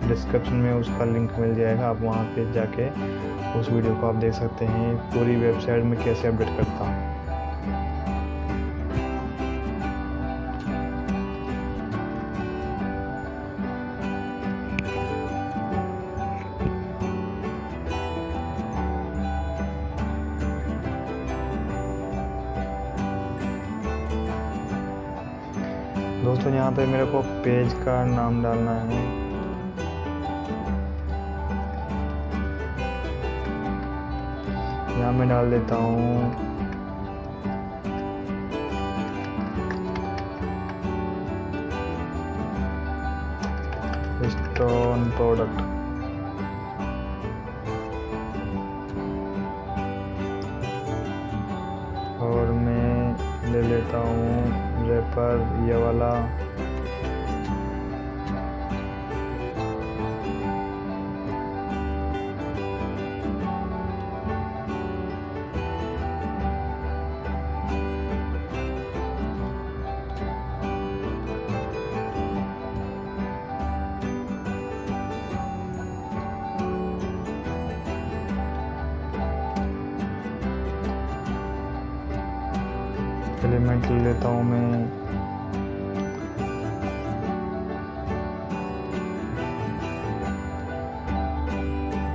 डिस्क्रिप्शन में उसका लिंक मिल जाएगा, आप वहाँ पे जाके उस वीडियो को आप देख सकते हैं, पूरी वेबसाइट में कैसे अपडेट करता हूँ। दोस्तों यहाँ पे मेरे को पेज का नाम डालना है। यहाँ मैं डाल देता हूँ स्टोन प्रोडक्ट। और मैं ले लेता हूँ रेपर, ये वाला। एलिमेंट ले लेता हूँ मैं।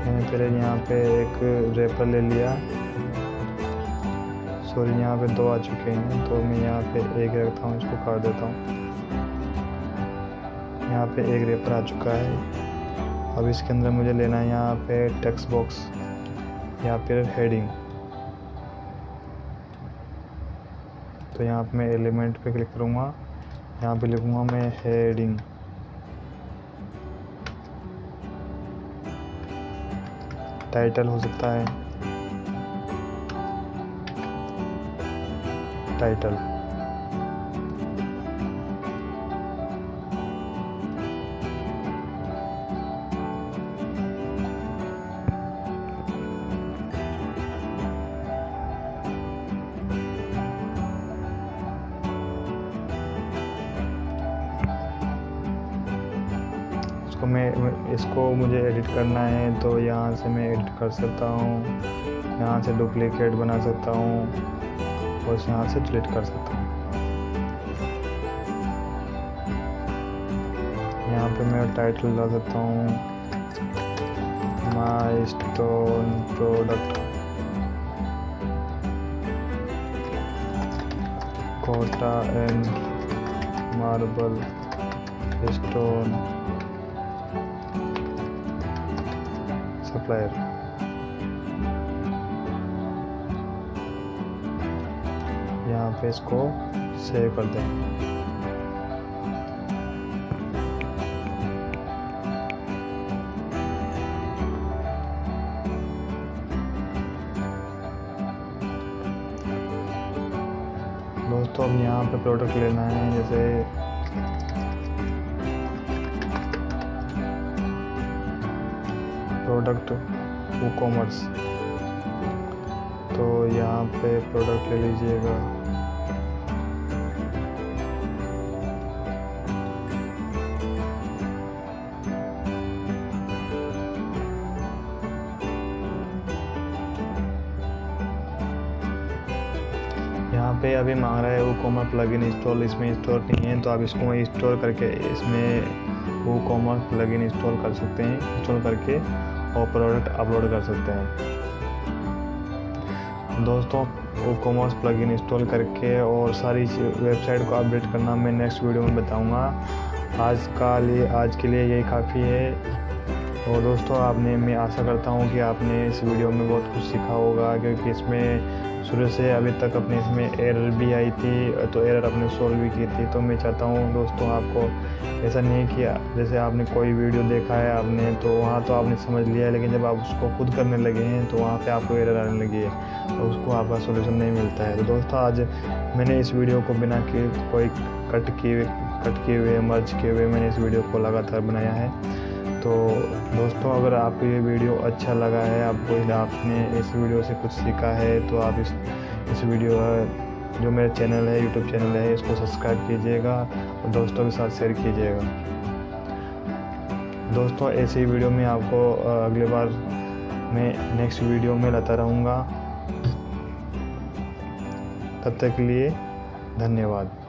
मैंने पहले यहाँ पे एक रेपर ले लिया, सॉरी यहाँ पे 2 आ चुके हैं, तो मैं यहाँ पे एक रखता हूँ, इसको काट देता हूँ। यहाँ पे एक रेपर आ चुका है। अब इसके अंदर मुझे लेना है यहाँ पे टेक्स्ट बॉक्स, यहाँ पे हेडिंग। तो यहाँ पे मैं एलिमेंट पे क्लिक करूँगा, यहाँ पे लिखूँगा मैं हेडिंग। टाइटल हो सकता है, टाइटल। इसको मुझे एडिट करना है, तो यहाँ से मैं एडिट कर सकता हूँ, यहाँ से डुप्लीकेट बना सकता हूँ और यहाँ से डिलीट कर सकता हूँ। यहाँ पे मैं टाइटल डाल सकता हूँ, माई स्टोन प्रोडक्ट। मोटा एंड मार्बल स्टोन सप्लायर। यहाँ पे इसको सेव कर दें। दोस्तों अब यहाँ पे प्रोडक्ट लेना है, जैसे प्रोडक्ट WooCommerce, तो यहाँ पे प्रोडक्ट ले लीजिएगा। यहाँ पे अभी मांग रहा है WooCommerce प्लगइन इंस्टॉल, इसमें इंस्टॉल नहीं है तो आप इसको इंस्टॉल करके इसमें WooCommerce प्लगइन इंस्टॉल कर सकते हैं, इंस्टॉल करके और प्रोडक्ट अपलोड कर सकते हैं। दोस्तों WooCommerce प्लगइन इंस्टॉल करके और सारी वेबसाइट को अपडेट करना मैं नेक्स्ट वीडियो में बताऊंगा। आज के लिए यही काफ़ी है। और दोस्तों मैं आशा करता हूँ कि आपने इस वीडियो में बहुत कुछ सीखा होगा, क्योंकि इसमें शुरू से अभी तक अपने इसमें एरर भी आई थी, तो एरर अपने सोल्व भी की थी। तो मैं चाहता हूँ दोस्तों आपको ऐसा नहीं कि जैसे आपने कोई वीडियो देखा है आपने तो वहाँ तो आपने समझ लिया है, लेकिन जब आप उसको खुद करने लगे हैं तो वहाँ पे आपको एरर आने लगी है, तो उसको आपका सोल्यूशन नहीं मिलता है। तो दोस्तों आज मैंने इस वीडियो को बिना कि कोई कट किए हुए मर्ज किए हुए मैंने इस वीडियो को लगातार बनाया है। तो दोस्तों अगर आपको ये वीडियो अच्छा लगा है, आपने इस वीडियो से कुछ सीखा है, तो आप इस वीडियो जो मेरा चैनल है, यूट्यूब चैनल है, इसको सब्सक्राइब कीजिएगा और दोस्तों के साथ शेयर कीजिएगा। दोस्तों ऐसे ही वीडियो में आपको अगली बार मैं नेक्स्ट वीडियो में लाता रहूँगा। तब तक के लिए धन्यवाद।